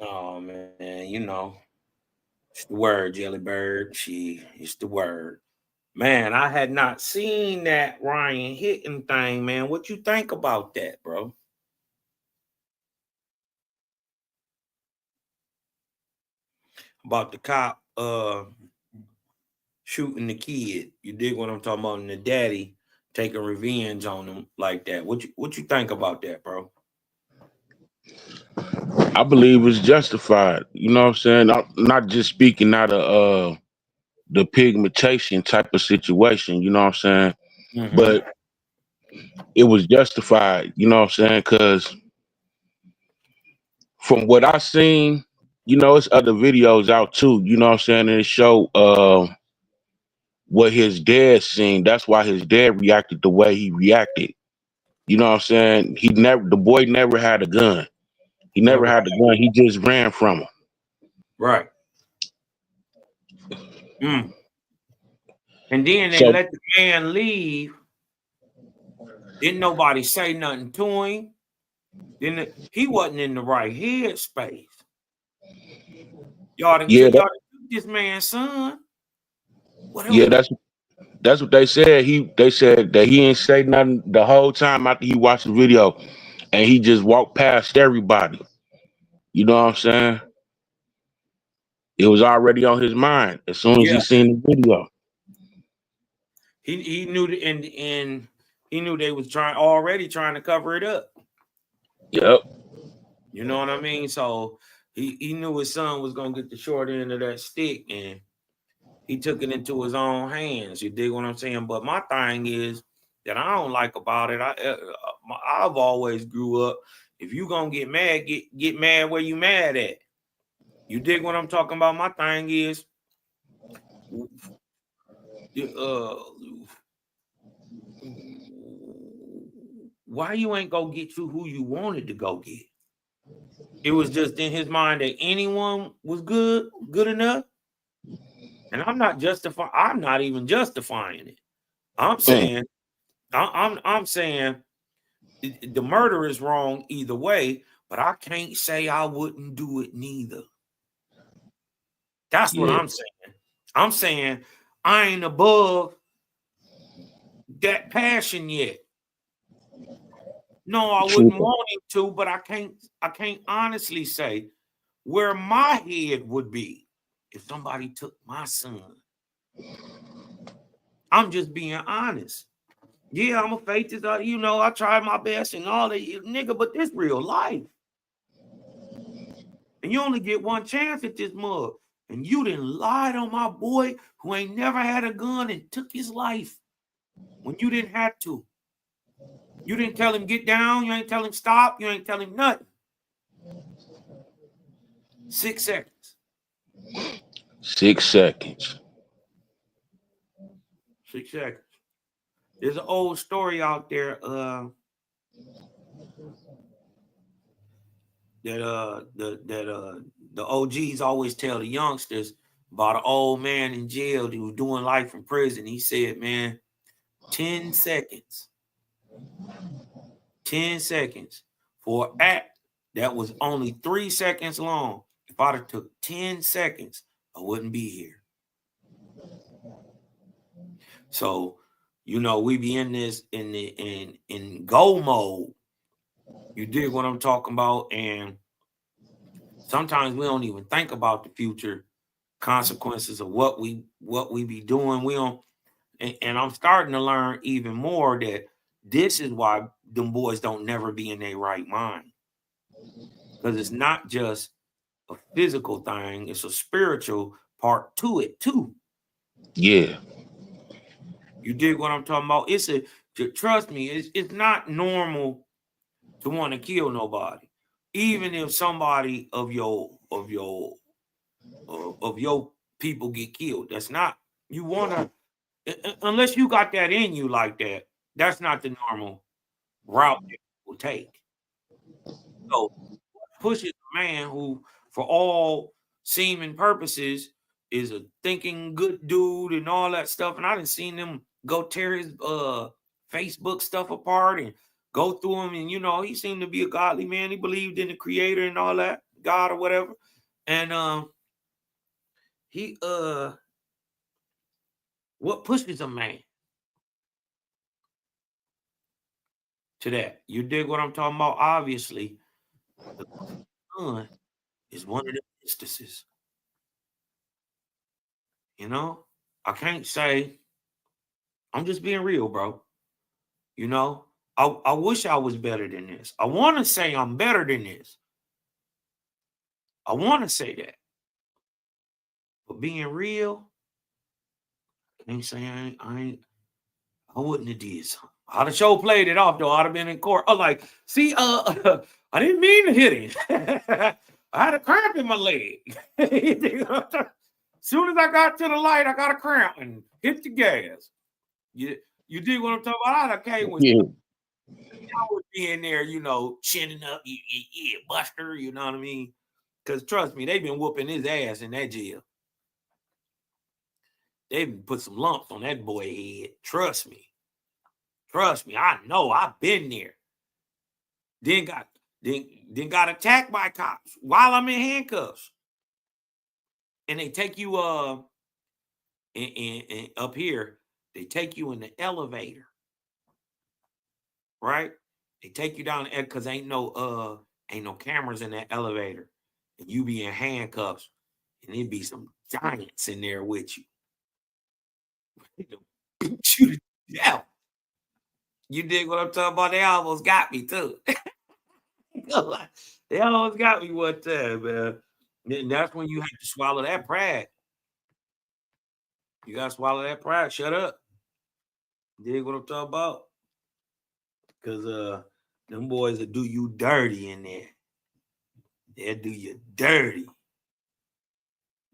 Oh man, you know. It's the word, Jellybird. It's the word. Man, I had not seen that Ryan Hitton thing, man. What you think about that, bro? About the cop shooting the kid. You dig what I'm talking about? And the daddy taking revenge on him like that. What you think about that, bro? I believe it's justified. You know what I'm saying? I'm not just speaking out of the pigmentation type of situation, you know what I'm saying? Mm-hmm. But it was justified, you know what I'm saying? Because from what I seen, you know, it's other videos out too, you know what I'm saying? And it show what his dad seen. That's why his dad reacted the way he reacted. You know what I'm saying? The boy never had a gun. He never had a gun. He just ran from him. Right. Mm. And then they So, let the man leave. Didn't nobody say nothing to him. He wasn't in the right headspace. Y'all done took this man's son. That's what they said. They said that he ain't say nothing the whole time after he watched the video, and he just walked past everybody. You know what I'm saying? It was already on his mind as soon as he seen the video. He knew and he knew they was already trying to cover it up. Yep. You know what I mean? So he knew his son was gonna get the short end of that stick, and he took it into his own hands. You dig what I'm saying? But my thing is that I don't like about it. I've always grew up. If you gonna get mad, get mad where you mad at. You dig what I'm talking about? My thing is, why you ain't go get to who you wanted to go get? It was just in his mind that anyone was good enough. And I'm not even justifying it. I'm saying, I'm saying the murder is wrong either way, but I can't say I wouldn't do it neither. That's what I'm saying. I'm saying I ain't above that passion yet. No, I wouldn't want him to, but I can't honestly say where my head would be if somebody took my son. I'm just being honest. Yeah, I'm a faith is, I tried my best and all that, nigga, but this real life. And you only get one chance at this mug. And you done lied on my boy who ain't never had a gun and took his life when you didn't have to. You didn't tell him get down. You ain't tell him stop. You ain't tell him nothing. 6 seconds. 6 seconds. 6 seconds. There's an old story out there that the OGs always tell the youngsters about an old man in jail who was doing life in prison. He said, man, 10 seconds. 10 seconds for an act that was only 3 seconds long. If I'd have took 10 seconds, I wouldn't be here. So, we be in this in go mode. You dig what I'm talking about? And sometimes we don't even think about the future consequences of what we be doing. We don't, and I'm starting to learn even more that this is why them boys don't never be in their right mind. Because it's not just a physical thing, it's a spiritual part to it too. Yeah. You dig what I'm talking about? Trust me, it's not normal to want to kill nobody. Even if somebody of your people get killed. That's not, you want to, unless you got that in you like that, that's not the normal route that people take. So pushes a man who, for all seeming purposes, is a thinking good dude and all that stuff. And I done seen them go tear his Facebook stuff apart and go through him. And, he seemed to be a godly man. He believed in the creator and all that, God or whatever. And what pushes a man to that? You dig what I'm talking about? Obviously, the son is one of the instances. I can't say, I'm just being real, bro. I wish I was better than this. I want to say I'm better than this. I want to say that. But being real, I ain't saying I wouldn't have did something. I'd have sure played it off though. I'd have been in court. I'm like, see, I didn't mean to hit him. I had a cramp in my leg. Soon as I got to the light, I got a cramp and hit the gas. You dig what I'm talking about? I came with you. I would be in there, chinning up, yeah, Buster, you know what I mean? Because trust me, they've been whooping his ass in that jail. They've put some lumps on that boy head. Trust me. I know. I've been there. Then got attacked by cops while I'm in handcuffs. And they take you and up here, they take you in the elevator. Right? They take you down because ain't no cameras in that elevator. And you be in handcuffs. And there be some giants in there with you. Beat you to death. You dig what I'm talking about? They almost got me too. They almost got me one time, man. And that's when you have to swallow that pride. You gotta swallow that pride. Shut up. Dig what I'm talking about? Because them boys will do you dirty in there. They'll do you dirty.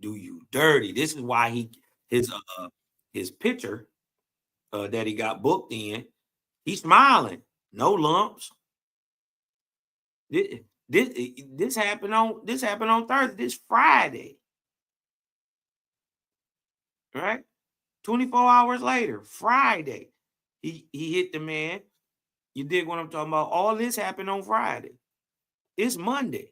Do you dirty. This is why his picture that he got booked in, he's smiling. No lumps. This happened on Thursday. This Friday. Right? 24 hours later, Friday. He hit the man. You dig what I'm talking about? All this happened on Friday. It's Monday.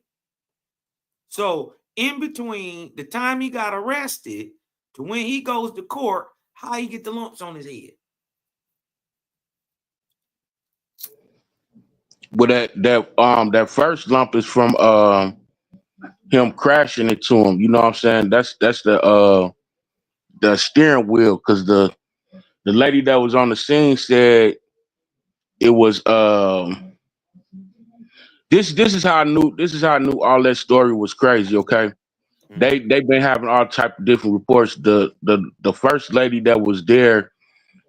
So in between the time he got arrested to when he goes to court, how he get the lumps on his head? But that first lump is from him crashing into him. You know what I'm saying? That's the steering wheel, because the lady that was on the scene said it was this is how I knew all that story was crazy. Okay, they've been having all type of different reports. The first lady that was there,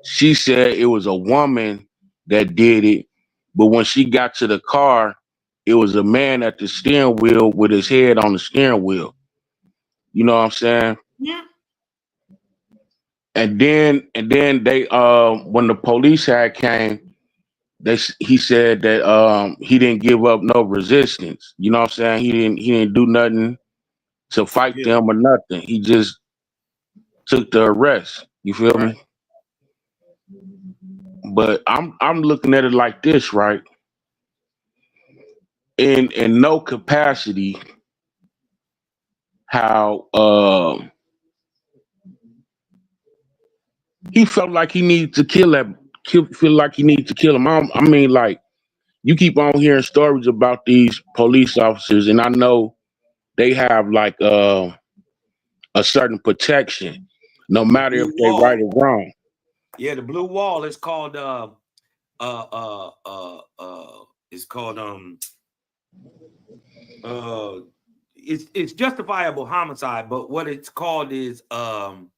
she said it was a woman that did it, but when she got to the car, it was a man at the steering wheel with his head on the steering wheel. You know what I'm saying? Yeah. And then they when the police had came, he said that he didn't give up no resistance. You know what I'm saying? He didn't do nothing to fight Yeah. them or nothing. He just took the arrest. You feel me? But I'm looking at it like this, right? In no capacity, how he felt like he needed to feel like he needed to kill him. I mean, like, you keep on hearing stories about these police officers, and I know they have like a certain protection, no The matter if blue they right wall. or wrong. Yeah, the blue wall is called it's called uh it's justifiable homicide, but what it's called is come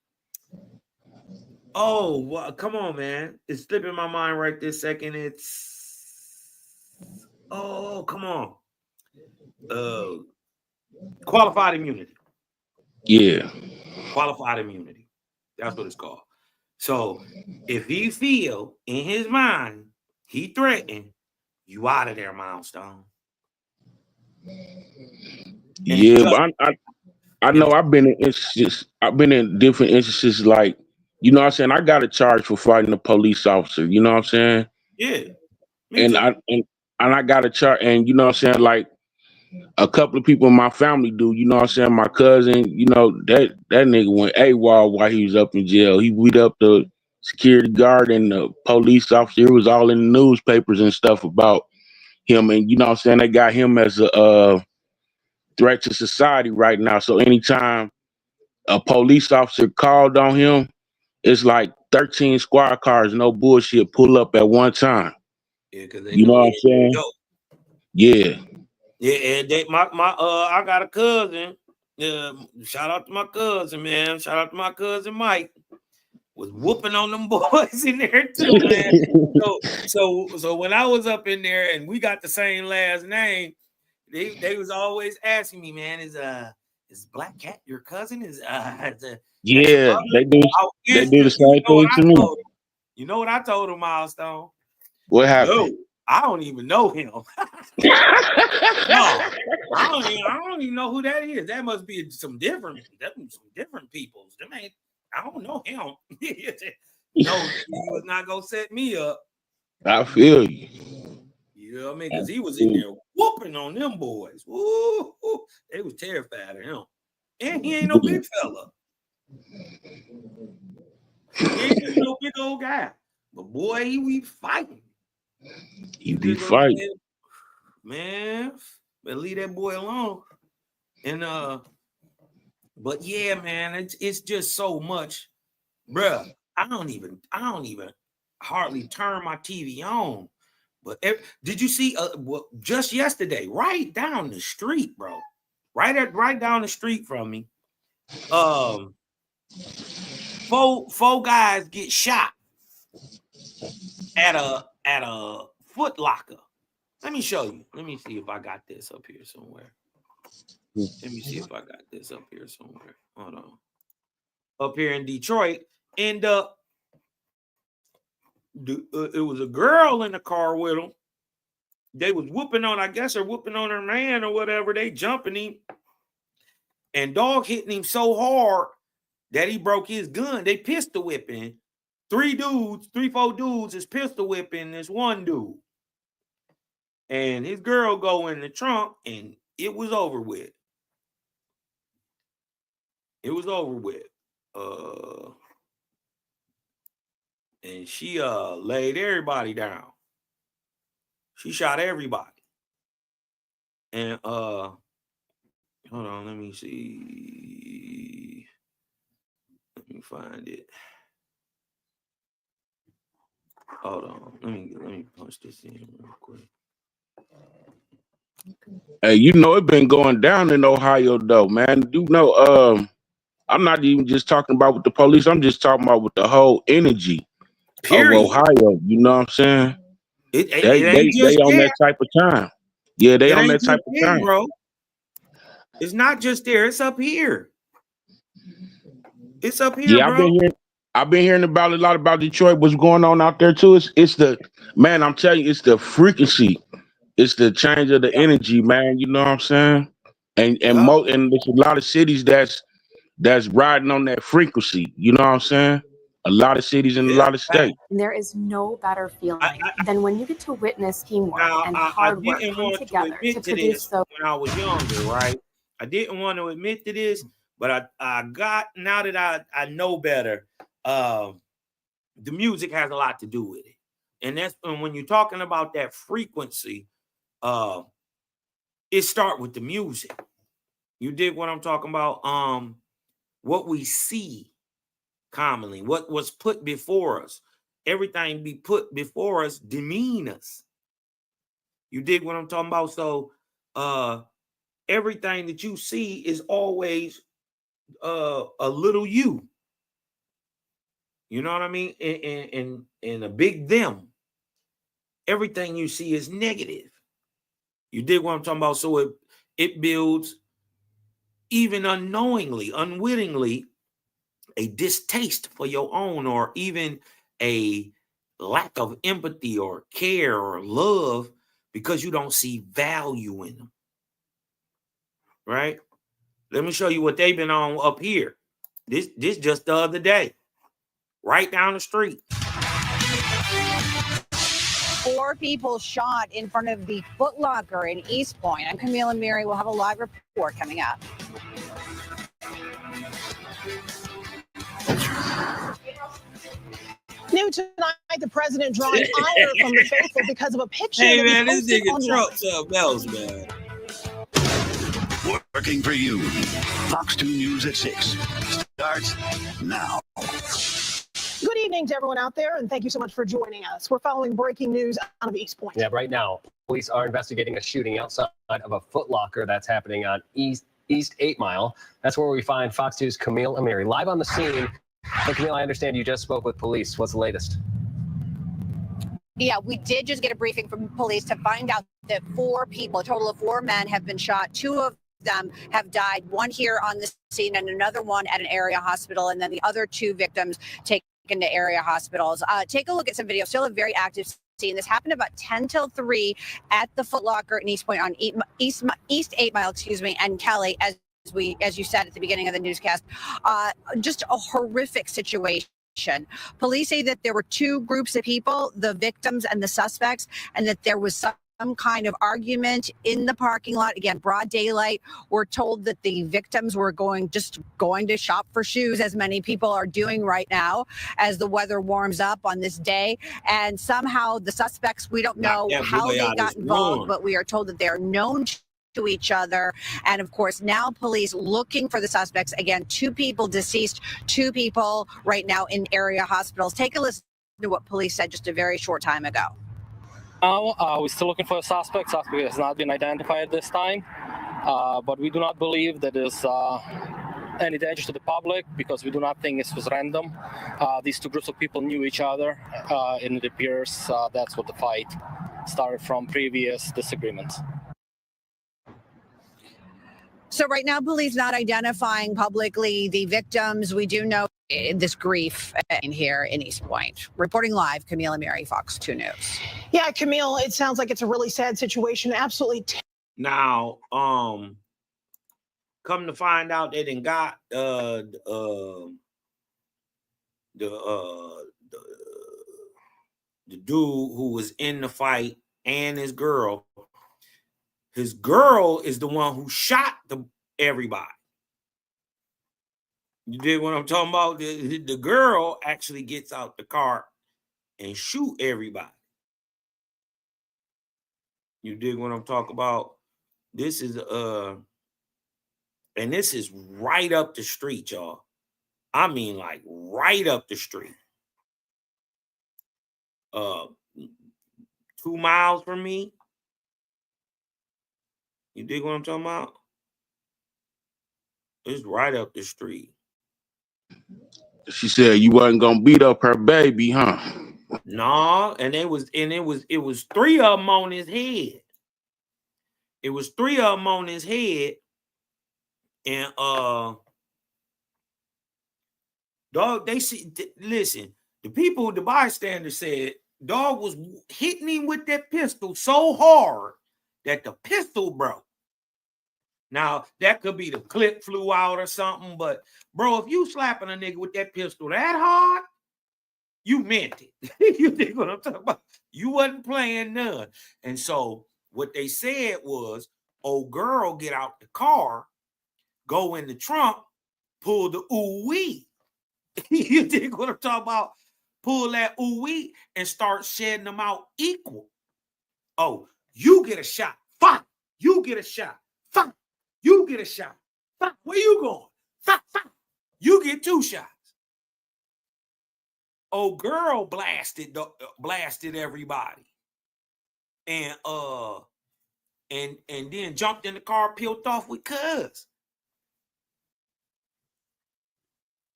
on, man. It's slipping my mind right this second. Come on. Qualified immunity. Yeah. Qualified immunity. That's what it's called. So if he feel in his mind he threatened, you out of there, Milestone. Yeah, but I know I've been in instances. I've been in different instances. Like, you know what I'm saying? I got a charge for fighting a police officer. You know what I'm saying? Yeah, me And too. I got a charge. And you know what I'm saying? Like, a couple of people in my family do. You know what I'm saying? My cousin. You know that nigga went AWOL while he was up in jail. He beat up the security guard and the police officer. It was all in the newspapers and stuff about him. And you know what I'm saying? They got him as a threat to society right now. So anytime a police officer called on him, it's like 13 squad cars, no bullshit, pull up at one time. Yeah, because they You know know what he I'm saying? go. Yeah. Yeah, and I got a cousin. Shout out to my cousin, man. Shout out to my cousin Mike. Was whooping on them boys in there too, man. So when I was up in there and we got the same last name, they was always asking me, man, is Black Cat your cousin? Is that's your Yeah, brother? they do I the instantly, same thing to me. you know what I told him, Milestone? What No, happened? I don't even know him. No, I don't even know who that is. That must be some different people. I don't know him. No, he was not gonna set me up. I feel you. You know what I mean? Because he was in there whooping on them boys. Woo, they was terrified of him. And he ain't no big fella. He ain't just no big old guy. But boy, he be fighting. He be fighting. Man, but leave that boy alone. And but yeah, man, it's just so much, bruh. I don't even hardly turn my TV on. But did you see just yesterday, right down the street, bro? Right down the street from me. Four guys get shot at a Foot Locker. Let me show you. Let me see if I got this up here somewhere. Let me see if I got this up here somewhere. Hold on. Up here in Detroit, and it was a girl in the car with them. They was whooping on, I guess, or whooping on her man or whatever. They jumping him, and dog hitting him so hard that he broke his gun. They pistol whipping. 4 dudes is pistol whipping this one dude. And his girl go in the trunk, and it was over with. It was over with. And she laid everybody down. She shot everybody. And hold on, let me see. Let me find it. Hold on. Let me punch this in real quick. Hey, you know it been going down in Ohio though, man. You know, I'm not even just talking about with the police. I'm just talking about with the whole energy of Period. Ohio. You know what I'm saying? It ain't They just on there. that type of time. Yeah, they It on ain't that just type of there, time. bro. It's not just there. It's up here. It's up here, Yeah, bro. I've been hearing about a lot about Detroit. What's going on out there too? It's the man. I'm telling you, it's the frequency. It's the change of the energy, man. You know what I'm saying? And Yup. and there's a lot of cities that's riding on that frequency. You know what I'm saying? A lot of cities and a Yeah. lot of states. There is no better feeling than when you get to witness teamwork Now, and I hard work didn't come want to together to admit to produce this those. when I was younger, right? I didn't want to admit to this, but I got, now that I know better, the music has a lot to do with it. And that's when you're talking about that frequency, it start with the music. You dig what I'm talking about? What we see commonly, what was put before us, everything be put before us demean us. You dig what I'm talking about? So everything that you see is always a little you. You know what I mean? And a big them. Everything you see is negative. You dig what I'm talking about? So it builds, even unknowingly, unwittingly, a distaste for your own, or even a lack of empathy or care or love, because you don't see value in them. Right? Let me show you what they've been on up here. This just the other day, right down the street. 4 people shot in front of the Foot Locker in East Point. I'm Camille and Mary. We'll have a live report coming up. New tonight, the president drawing ire from the faithful because of a picture Hey that man, he this posted nigga online. Trump something else, man. Working for you. Fox 2 News at 6 starts now. Good evening to everyone out there, and thank you so much for joining us. We're following breaking news out of East Point. Yeah, right now, police are investigating a shooting outside of a Foot Locker that's happening on East 8 Mile. That's where we find Fox 2's Camille Amiri live on the scene. And Camille, I understand you just spoke with police. What's the latest? Yeah, we did just get a briefing from police to find out that 4 people, a total of 4 men, have been shot. 2 of them have died, one here on the scene and another one at an area hospital, and then the other 2 victims taken to area hospitals. Take a look at some video. Still a very active scene. This happened about 10 till 3 at the Foot Locker in East Point on East 8 Mile, and Kelly, as you said at the beginning of the newscast, just a horrific situation. Police say that there were 2 groups of people, the victims and the suspects, and that there was some kind of argument in the parking lot. Again, broad daylight. We're told that the victims were going to shop for shoes, as many people are doing right now as the weather warms up on this day. And somehow the suspects, we don't know how they got involved, but we are told that they are known to each other. And of course, now police looking for the suspects. Again, 2 people deceased, 2 people right now in area hospitals. Take a listen to what police said just a very short time ago. We're still looking for a suspect. Suspect has not been identified at this time, but we do not believe that there's any danger to the public, because we do not think this was random. These 2 groups of people knew each other, and it appears that's what the fight started from, previous disagreements. So right now, police not identifying publicly the victims. We do know this grief in here in East Point. Reporting live, Camille and Mary, Fox 2 News. Yeah, Camille, it sounds like it's a really sad situation. Absolutely. Now, come to find out, they done got the dude who was in the fight and his girl. His girl is the one who shot everybody. You dig what I'm talking about? The girl actually gets out the car and shoot everybody. You dig what I'm talking about? This is and this is right up the street, y'all. I mean, like right up the street. 2 miles from me. You dig what I'm talking about? It's right up the street. She said you wasn't gonna beat up her baby, huh? No, and it was 3 of them on his head. It was 3 of them on his head, and dog. They see. Listen, the people, the bystanders said, dog was hitting him with that pistol so hard that the pistol broke. Now that could be the clip flew out or something, but bro, if you slapping a nigga with that pistol that hard, you meant it. You think what I'm talking about? You wasn't playing none. And so what they said was, old girl get out the car, go in the trunk, pull the ooh-wee. You think what I'm talking about? Pull that ooh-wee and start shedding them out equal. Oh, you get a shot. Fuck. You get a shot. Fuck. You get a shot. Fuck. Where you going? Fuck. Fuck. You get 2 shots. Old girl blasted everybody, and then jumped in the car, peeled off with cuz.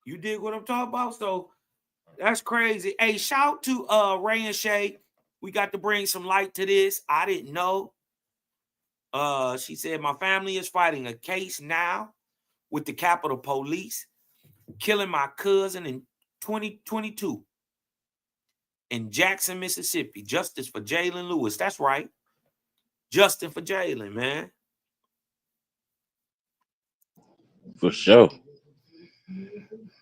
You dig what I'm talking about? So that's crazy. Hey, shout to Ray and Shay. We got to bring some light to this. I didn't know. She said my family is fighting a case now with the Capitol Police, killing my cousin in 2022 in Jackson, Mississippi. Justice for Jalen Lewis. That's right. Justice for Jalen, man. For sure.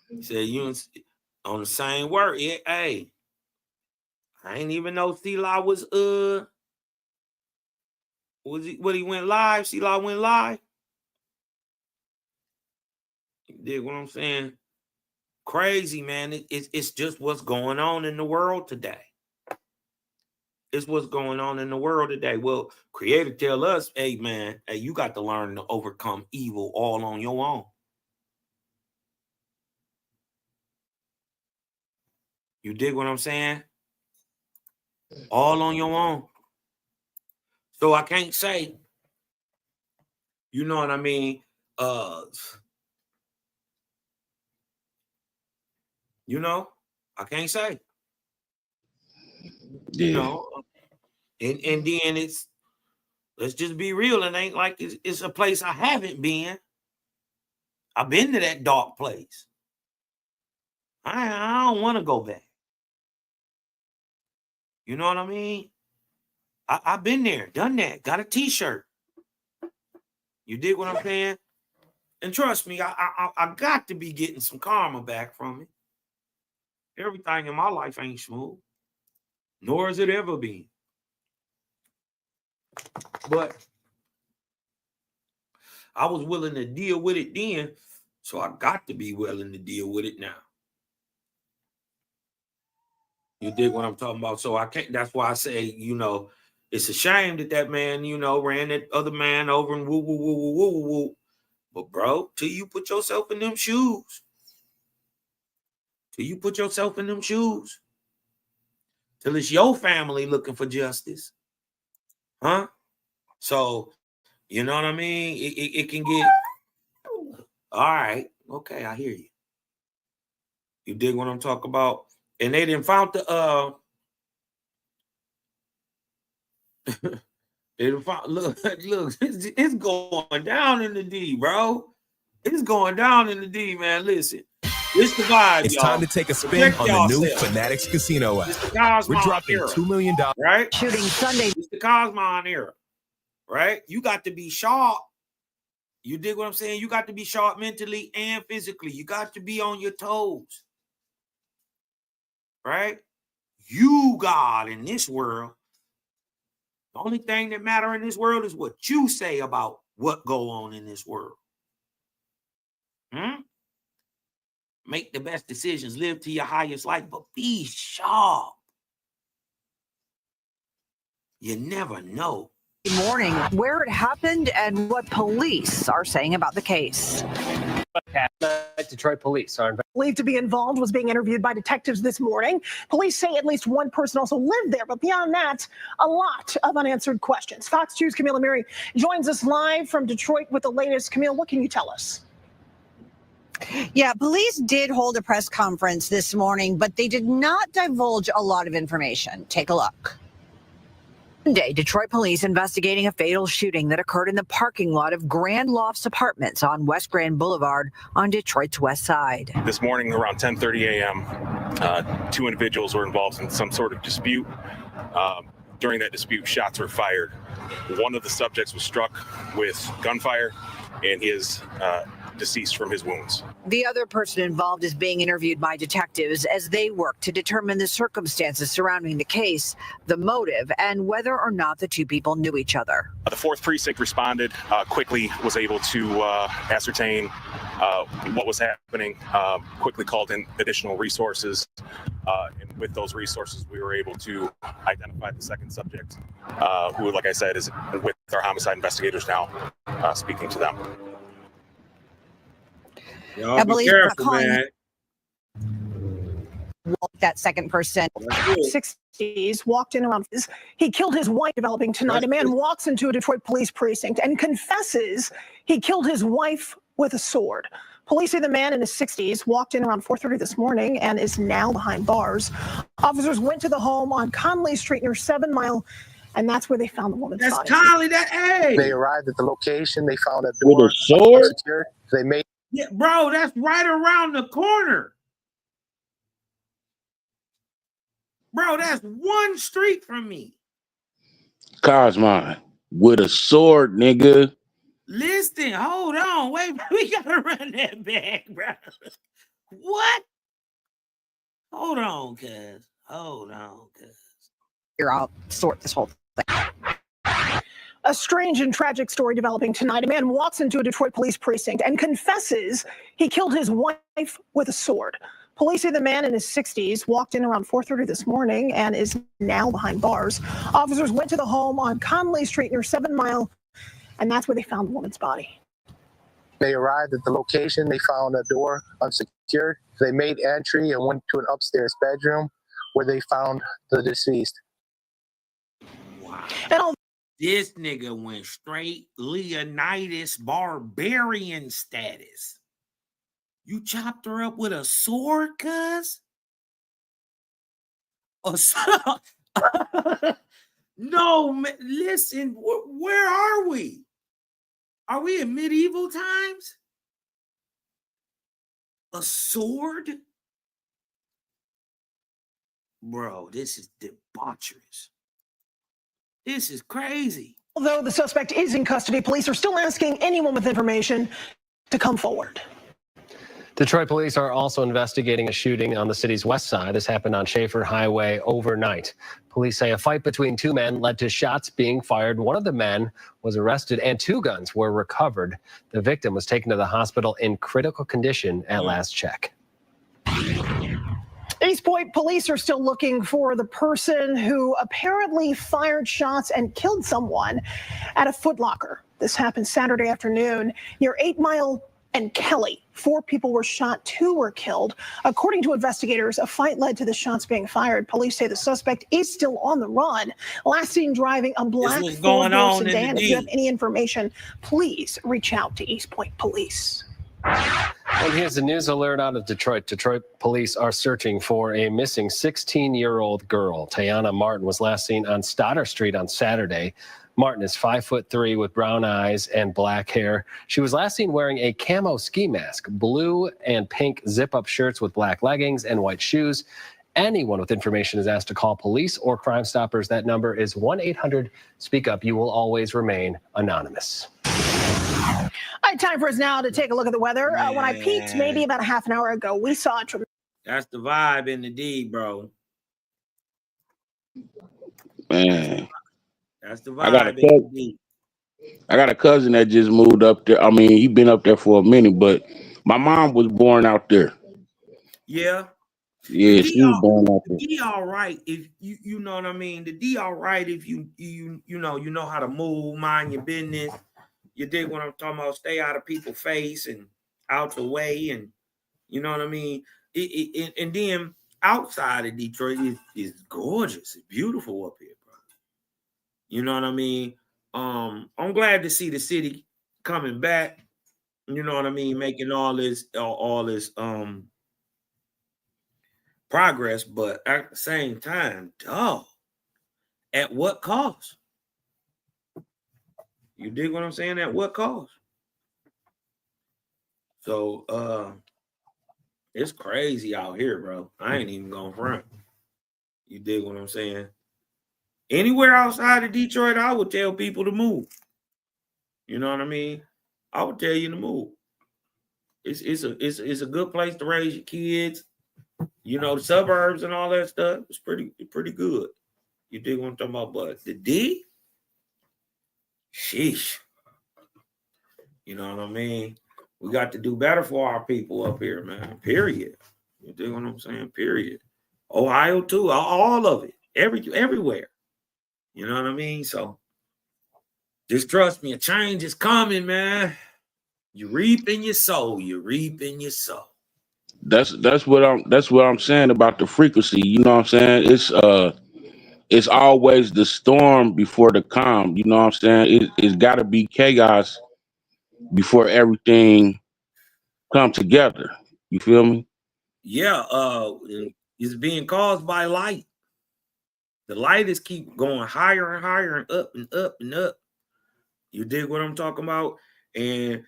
He said you on the same word. Yeah, hey. I ain't even know C-Law was he went live? C-Law went live. You dig what I'm saying? Crazy, man. It's just what's going on in the world today. It's what's going on in the world today. Well, Creator tell us, hey, man, hey, you got to learn to overcome evil all on your own. You dig what I'm saying? All on your own. So I can't say, you know what I mean? You know, I can't say. Yeah. You know, and then let's just be real. It ain't like it's a place I haven't been. I've been to that dark place. I don't want to go back. You know what I mean? I've been there, done that, got a t-shirt. You dig what I'm saying? And trust me, I got to be getting some karma back from it. Everything in my life ain't smooth, nor has it ever been. But I was willing to deal with it then, so I got to be willing to deal with it now. You dig what I'm talking about? So I can't, that's why I say, you know, it's a shame that man, you know, ran that other man over and woo, woo, woo, woo, woo, woo. But bro, till you put yourself in them shoes, till it's your family looking for justice, huh? So, you know what I mean? It can get, all right, okay, I hear you. You dig what I'm talking about? And they didn't found the, look, it's going down in the D, bro. It's going down in the D, man. Listen, it's the vibe, It's y'all. time to take a spin on the new Fanatics Casino app. We're dropping era. $2 million. Right? Shooting Sunday. It's the Cosmon era, right? You got to be sharp. You dig what I'm saying? You got to be sharp mentally and physically. You got to be on your toes, right? You, God, in this world, the only thing that matter in this world is what you say about what go on in this world. Make the best decisions, live to your highest life, but be sharp. You never know. Morning, where it happened and what police are saying about the case. Detroit police are believed to be involved was being interviewed by detectives this morning. Police say at least one person also lived there, but beyond that, a lot of unanswered questions. Fox 2's Camille Amiri joins us live from Detroit with the latest. Camille, what can you tell us? Yeah, police did hold a press conference this morning, but they did not divulge a lot of information. Take a look. Monday, Detroit police investigating a fatal shooting that occurred in the parking lot of Grand Lofts Apartments on West Grand Boulevard on Detroit's west side. This morning around 10:30 a.m., two individuals were involved in some sort of dispute. During that dispute, shots were fired. One of the subjects was struck with gunfire, and he is deceased from his wounds. The other person involved is being interviewed by detectives as they work to determine the circumstances surrounding the case, the motive, and whether or not the two people knew each other. The 4th Precinct responded quickly, was able to ascertain what was happening, quickly called in additional resources. And with those resources, we were able to identify the second subject, who, like I said, is with our homicide investigators now, speaking to them. Y'all be careful, man. That second person. 60s walked in around. He killed his wife. Developing tonight, a man walks into a Detroit police precinct and confesses he killed his wife with a sword. Police say the man in his 60s walked in around 4:30 this morning and is now behind bars. Officers went to the home on Conley Street near 7 Mile, and that's where they found the woman's body. That's Conley. That hey. They arrived at the location. They found a door. With a sword? Secured. They made. Yeah, bro, that's right around the corner. Bro, that's one street from me. Car's mine. With a sword, nigga. Listen, hold on. Wait, we gotta run that back, bro. What? Hold on, cuz. Hold on, cuz. Here, I'll sort this whole thing. A strange and tragic story developing tonight. A man walks into a Detroit police precinct and confesses he killed his wife with a sword. Police say the man in his 60s walked in around 4:30 this morning and is now behind bars. Officers went to the home on Conley Street near 7 Mile, and that's where they found the woman's body. They arrived at the location. They found a door unsecured. They made entry and went to an upstairs bedroom where they found the deceased. Wow. And this nigga went straight Leonidas barbarian status. You chopped her up with a sword, cuz? No, man, listen, where are we? Are we in medieval times? A sword? Bro, this is debaucherous. This is crazy. Although the suspect is in custody, police are still asking anyone with information to come forward. Detroit police are also investigating a shooting on the city's west side. This happened on Schaefer Highway overnight. Police say a fight between two men led to shots being fired. One of the men was arrested and 2 guns were recovered. The victim was taken to the hospital in critical condition at last check. East Point police are still looking for the person who apparently fired shots and killed someone at a Foot Locker. This happened Saturday afternoon near 8 Mile and Kelly. 4 people were shot, 2 were killed. According to investigators, a fight led to the shots being fired. Police say the suspect is still on the run. Last seen driving a black four-door sedan. If you have any information, please reach out to East Point Police. And here's the news alert out of Detroit. Detroit police are searching for a missing 16-year-old girl. Tayana Martin was last seen on Stoddard Street on Saturday. Martin is 5'3" with brown eyes and black hair. She was last seen wearing a camo ski mask, blue and pink zip-up shirts with black leggings and white shoes. Anyone with information is asked to call police or Crime Stoppers. That number is 1-800-SPEAK-UP. You will always remain anonymous. All right, time for us now to take a look at the weather. When I peeked maybe about a half an hour ago, we saw a tremendous. That's the vibe in the D, bro. Man. That's the vibe. I got a cousin that just moved up there. I mean, he been up there for a minute, but my mom was born out there. Yeah. Yeah, she was born out there. The D all right if you know what I mean. The D all right if you know how to move, mind your business. You dig what I'm talking about? Stay out of people's face and out the way, and you know what I mean. And then outside of Detroit is gorgeous, it's beautiful up here, bro. You know what I mean. I'm glad to see the city coming back. You know what I mean, making all this progress, but at the same time, dog, at what cost? You dig what I'm saying? At what cost? So it's crazy out here, bro. I ain't even gonna front. You dig what I'm saying? Anywhere outside of Detroit, I would tell people to move. You know what I mean? I would tell you to move. It's a good place to raise your kids. You know, the suburbs and all that stuff. It's pretty good. You dig what I'm talking about? But the D, sheesh. You know what I mean? We got to do better for our people up here, man. Period. You dig what I'm saying? Period. Ohio too, all of it, everywhere. You know what I mean? So just trust me, a change is coming, man. You reap in your soul. You reap in your soul. That's what I'm saying about the frequency. You know what I'm saying? It's always the storm before the calm. You know what I'm saying? It's got to be chaos before everything come together. You feel me? Yeah, it's being caused by light. The light is keep going higher and higher and up and up and up. You dig what I'm talking about? And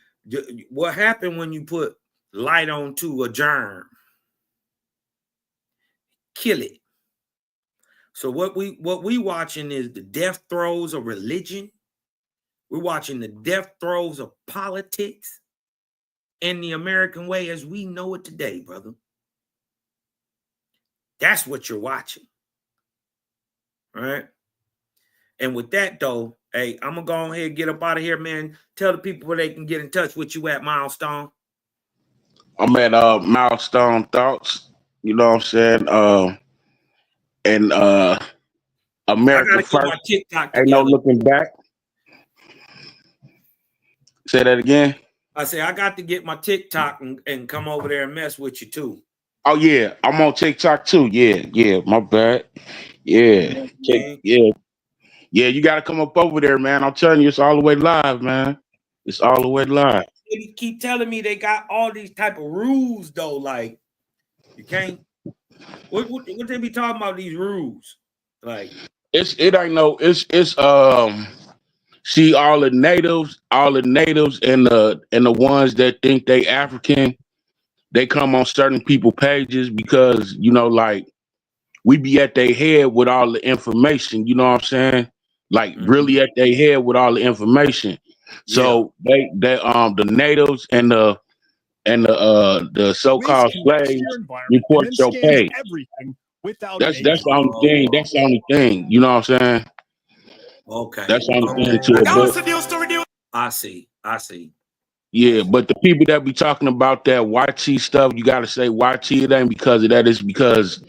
what happened when you put light onto a germ? Kill it. So what we watching is the death throes of religion. We're watching the death throes of politics and the American way as we know it today, brother. That's what you're watching. All right. And with that, though, hey, I'm going to go ahead and get up out of here, man. Tell the people where they can get in touch with you at, Milestone. I'm at Milestone Thoughts. You know what I'm saying? And America I got to get First. my TikTok Ain't no together. looking back. Say that again. I say I got to get my TikTok and come over there and mess with you, too. Oh, yeah. I'm on TikTok, too. Yeah. My bad. Yeah. Yeah, you got to come up over there, man. I'm telling you, it's all the way live, man. It's all the way live. They keep telling me they got all these type of rules, though. Like, you can't. What they be talking about, these rules? Like, it's see, all the natives and the ones that think they African, they come on certain people pages because, you know, like, we be at their head with all the information, you know what I'm saying? Like, really at their head with all the information. So they the natives and the so-called slaves report your page. That's the only thing. That's the only thing. You know what I'm saying? Okay. That's the only thing to it. I see. Yeah, but the people that be talking about that YT stuff, you gotta say YT. It ain't because of that. It's because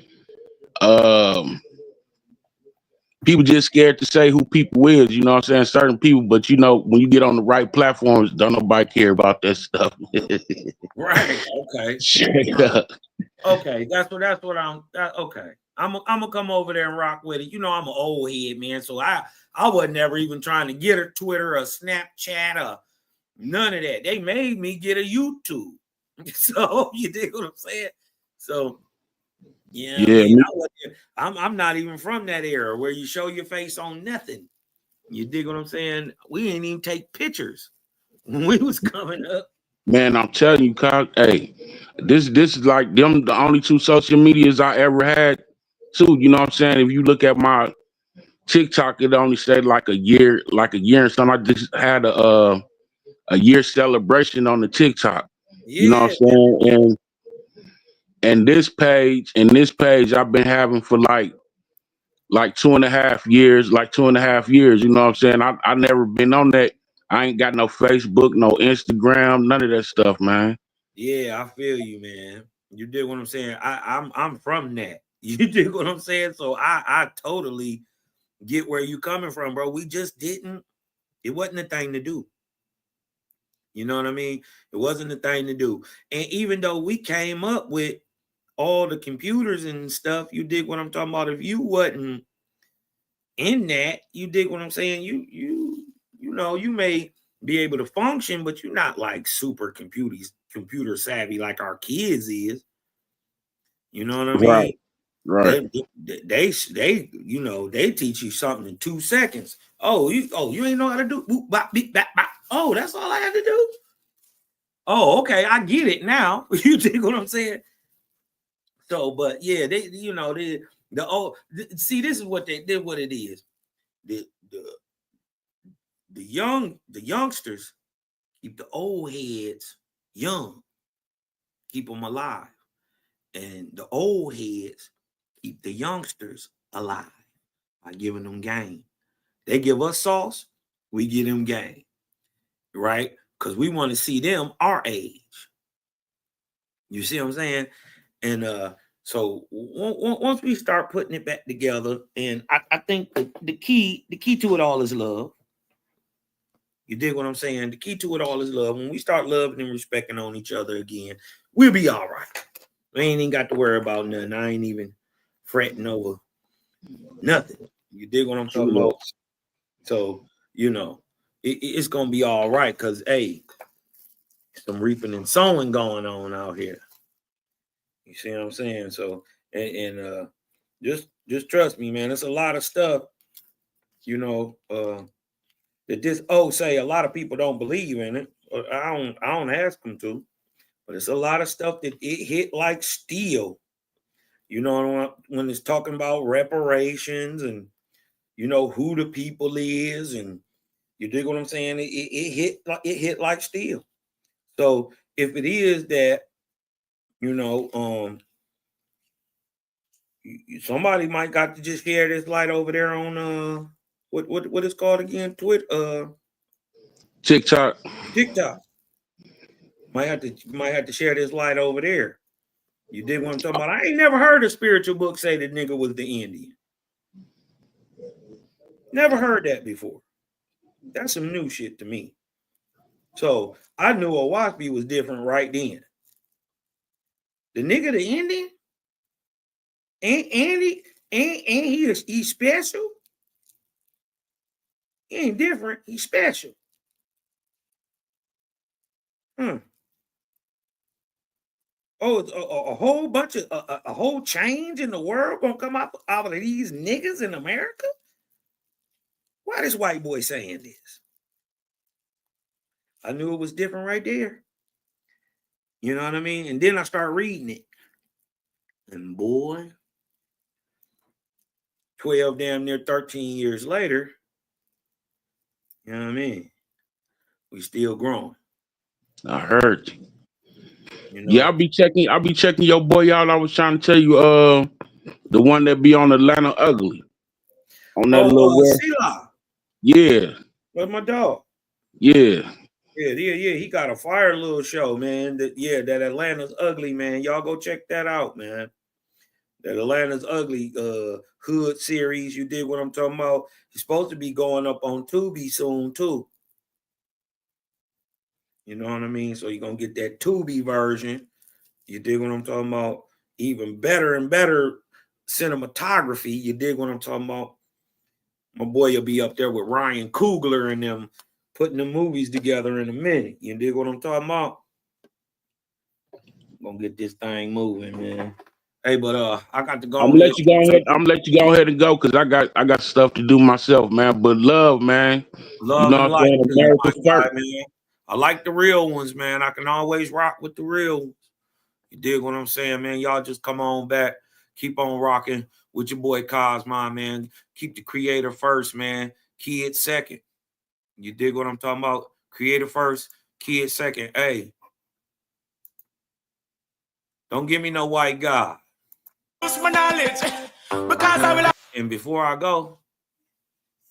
people just scared to say who people is. You know what I'm saying? Certain people, but you know, when you get on the right platforms, don't nobody care about that stuff. Right. Okay. Straight up. Okay. That's what I'm. Okay. I'm gonna come over there and rock with it. You know, I'm an old head, man. So I wasn't ever even trying to get a Twitter or Snapchat or none of that. They made me get a YouTube. So you dig what I'm saying? So yeah, Yeah, I'm not even from that era where you show your face on nothing. You dig what I'm saying? We didn't even take pictures when we was coming up. man, I'm telling you, Kyle, hey, this is like the only two social medias I ever had too. You know what I'm saying? If you look at my TikTok, it only said like a year and something. I just had a year celebration on the TikTok. Yeah, you know what I'm saying? And this page I've been having for like 2.5 years, you know what I'm saying? I never been on that. I ain't got no Facebook, no Instagram, none of that stuff, man. Yeah, I feel you, man. You dig what I'm saying? I'm from that. You dig what I'm saying? So I totally get where you coming from, bro. We just didn't. It wasn't a thing to do. You know what I mean? It wasn't the thing to do. And even though we came up with all the computers and stuff, you dig what I'm talking about? If you wasn't in that, you dig what I'm saying? You know, you may be able to function, but you're not like super computer savvy like our kids is. You know what I mean? Right. They you know, they teach you something in 2 seconds. You ain't know how to do boop, bop, beep, bop, bop. Oh, that's all I had to do. Oh, okay, I get it now. You dig what I'm saying? So, but yeah, they, you know, see, this is what they did. What it is, the youngsters keep the old heads young, keep them alive, and the old heads keep the youngsters alive by giving them game. They give us sauce, we give them game, right? Because we want to see them our age. You see what I'm saying? And so once we start putting it back together, and I think the key to it all is love. You dig what I'm saying? The key to it all is love. When we start loving and respecting on each other again, we'll be all right. We ain't even got to worry about nothing. I ain't even fretting over nothing. You dig what I'm talking about? So, you know, it's going to be all right because, hey, some reaping and sowing going on out here. You see what I'm saying? So, and just trust me, man. It's a lot of stuff, you know, that say a lot of people don't believe in it. I don't ask them to, but it's a lot of stuff that it hit like steel. You know, when it's talking about reparations and, you know, who the people is, and you dig what I'm saying? It hit like steel. So if it is that, you know, somebody might got to just share this light over there on what it's called again? TikTok. Might have to share this light over there. You dig what I'm talking about? I ain't never heard a spiritual book say the nigga was the Indian. Never heard that before. That's some new shit to me. So I knew Owaski was different right then. The nigga, the Indian, and he's special. He ain't different. He's special. Oh, a whole bunch of a whole change in the world gonna come out of these niggas in America? Why this white boy saying this? I knew it was different right there. You know what I mean? And then I start reading it. And boy, 12 damn near 13 years later, you know what I mean? We still growing. I heard you. You know? Yeah, I'll be checking your boy out. I was trying to tell you, the one that be on Atlanta Ugly. On that little web. Sila. Yeah. That's my dog. Yeah. Yeah. He got a fire little show, man. That Atlanta's Ugly, man. Y'all go check that out, man. That Atlanta's Ugly hood series. You did what I'm talking about. He's supposed to be going up on Tubi soon, too. You know what I mean? So you're going to get that Tubi version. You dig what I'm talking about? Even better and better cinematography. You dig what I'm talking about? My boy will be up there with Ryan Coogler and them putting the movies together in a minute. You dig what I'm talking about? I'm gonna get this thing moving, man. Hey, but I got to go. I'm gonna let you go ahead and go because I got stuff to do myself, man. But love, man. Love you know and what I'm light saying? to you, my America guy, first. man. I like the real ones, man. I can always rock with the real ones. You dig what I'm saying, man? Y'all just come on back. Keep on rocking with your boy Cosmo, man. Keep the creator first, man. Kid second. You dig what I'm talking about? Creator first, kid second. Hey, don't give me no white God. My knowledge, because I will. And before I go,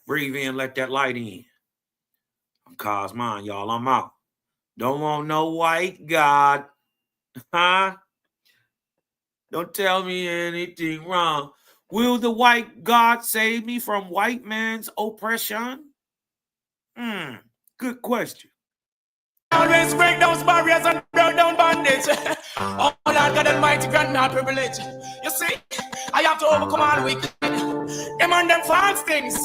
breathe in, let that light in. I'm Cosmo, y'all. I'm out. Don't want no white God. Huh? Don't tell me anything wrong. Will the white God save me from white man's oppression? Good question. always break those barriers and break down bandage. Oh Lord God Almighty, grant me a privilege. You see, I have to overcome all wicked. Them and them false things.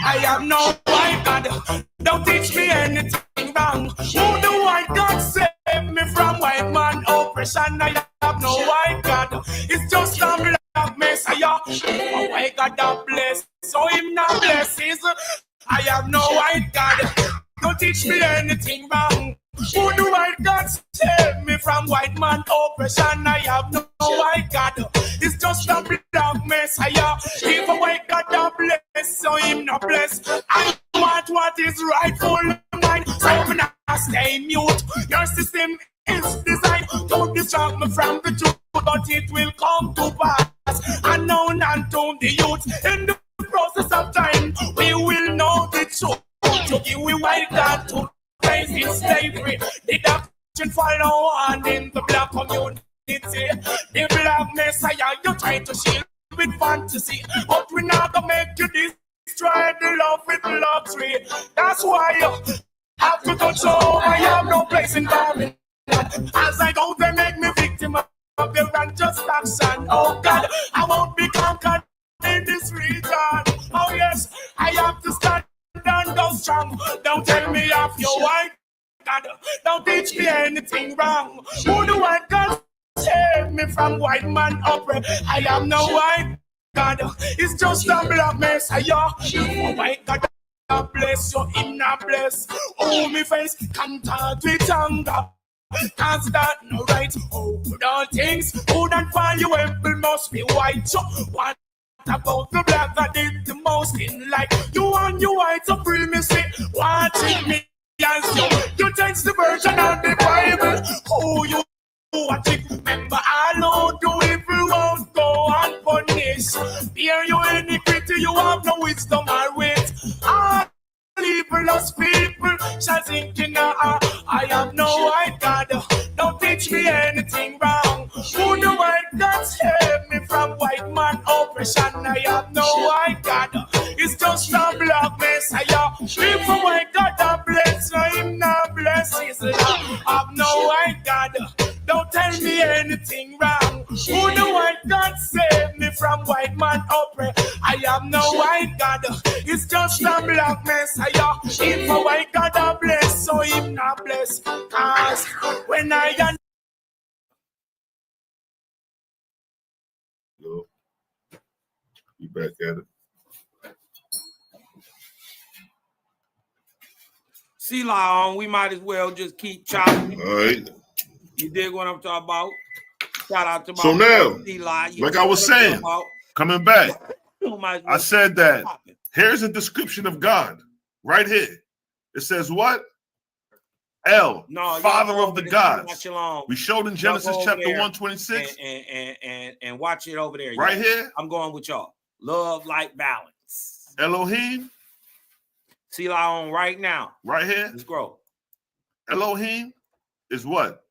I have no white God. Don't teach me anything wrong. Who the white God save me from white man oppression? I have no white God. It's just a black Messiah. A white God that bless, so him not blesses. I have no white God. Don't teach me anything wrong. Who the white God save me from white man oppression? I have no white God. It's just a black Messiah. If a white God that bless, so him not bless. I want what is rightful mine, so I'm not stay mute. Your system is designed to distract me from the truth, but it will come to pass. Unknown unto the youth. In the process of time, we will know the truth. To give we white God to place in slavery. The doctrine follow on in the black community. The black Messiah you try to shield with fantasy, but we're not gonna make you destroy the love with luxury. That's why you have to touch all. I have no place in Babylon. As I go, they make me victim of their unjust action. Oh God, I won't be conquered in this region. Oh yes, I have to stand and go strong. Don't tell me of your white God. Don't teach me anything wrong. Who the white God save me from white man oppression? I am no white God. It's just a black Messiah. A white God that bless you, him not bless. Oh, me face contact with anger. Cause that no right. Oh, good all things good and valuable must be white. So what about the black that did the most in life? You and your white supremacy watching me as you change the version of the Bible. Oh, you watching? Remember, I know do evil won't go unpunished. Fear your iniquity, you have no wisdom or wit. Evilous people shall think in I have no white God. Don't teach me anything wrong. Who the white God save me from white man oppression? I have no white God. It's just a black Messiah. If a white God that bless, him not bless his love. I have no white God. Don't tell me anything wrong. Who the white God save me from white man oppression? I have no white God. It's just a black Messiah. If a white God that bless, so him not bless. Cause when I am You back at it. See, on, we might as well just keep chopping. All right. You dig what I'm talking about? Shout out to my So now, Eli. like I was saying, coming back, I said that here's a description of God right here. It says what? El, Father of the gods. We showed in Genesis chapter 126. And watch it over there. Right here. I'm going with y'all. Love, light, balance. Elohim. See on right now. Right here. Let's grow. Elohim is what?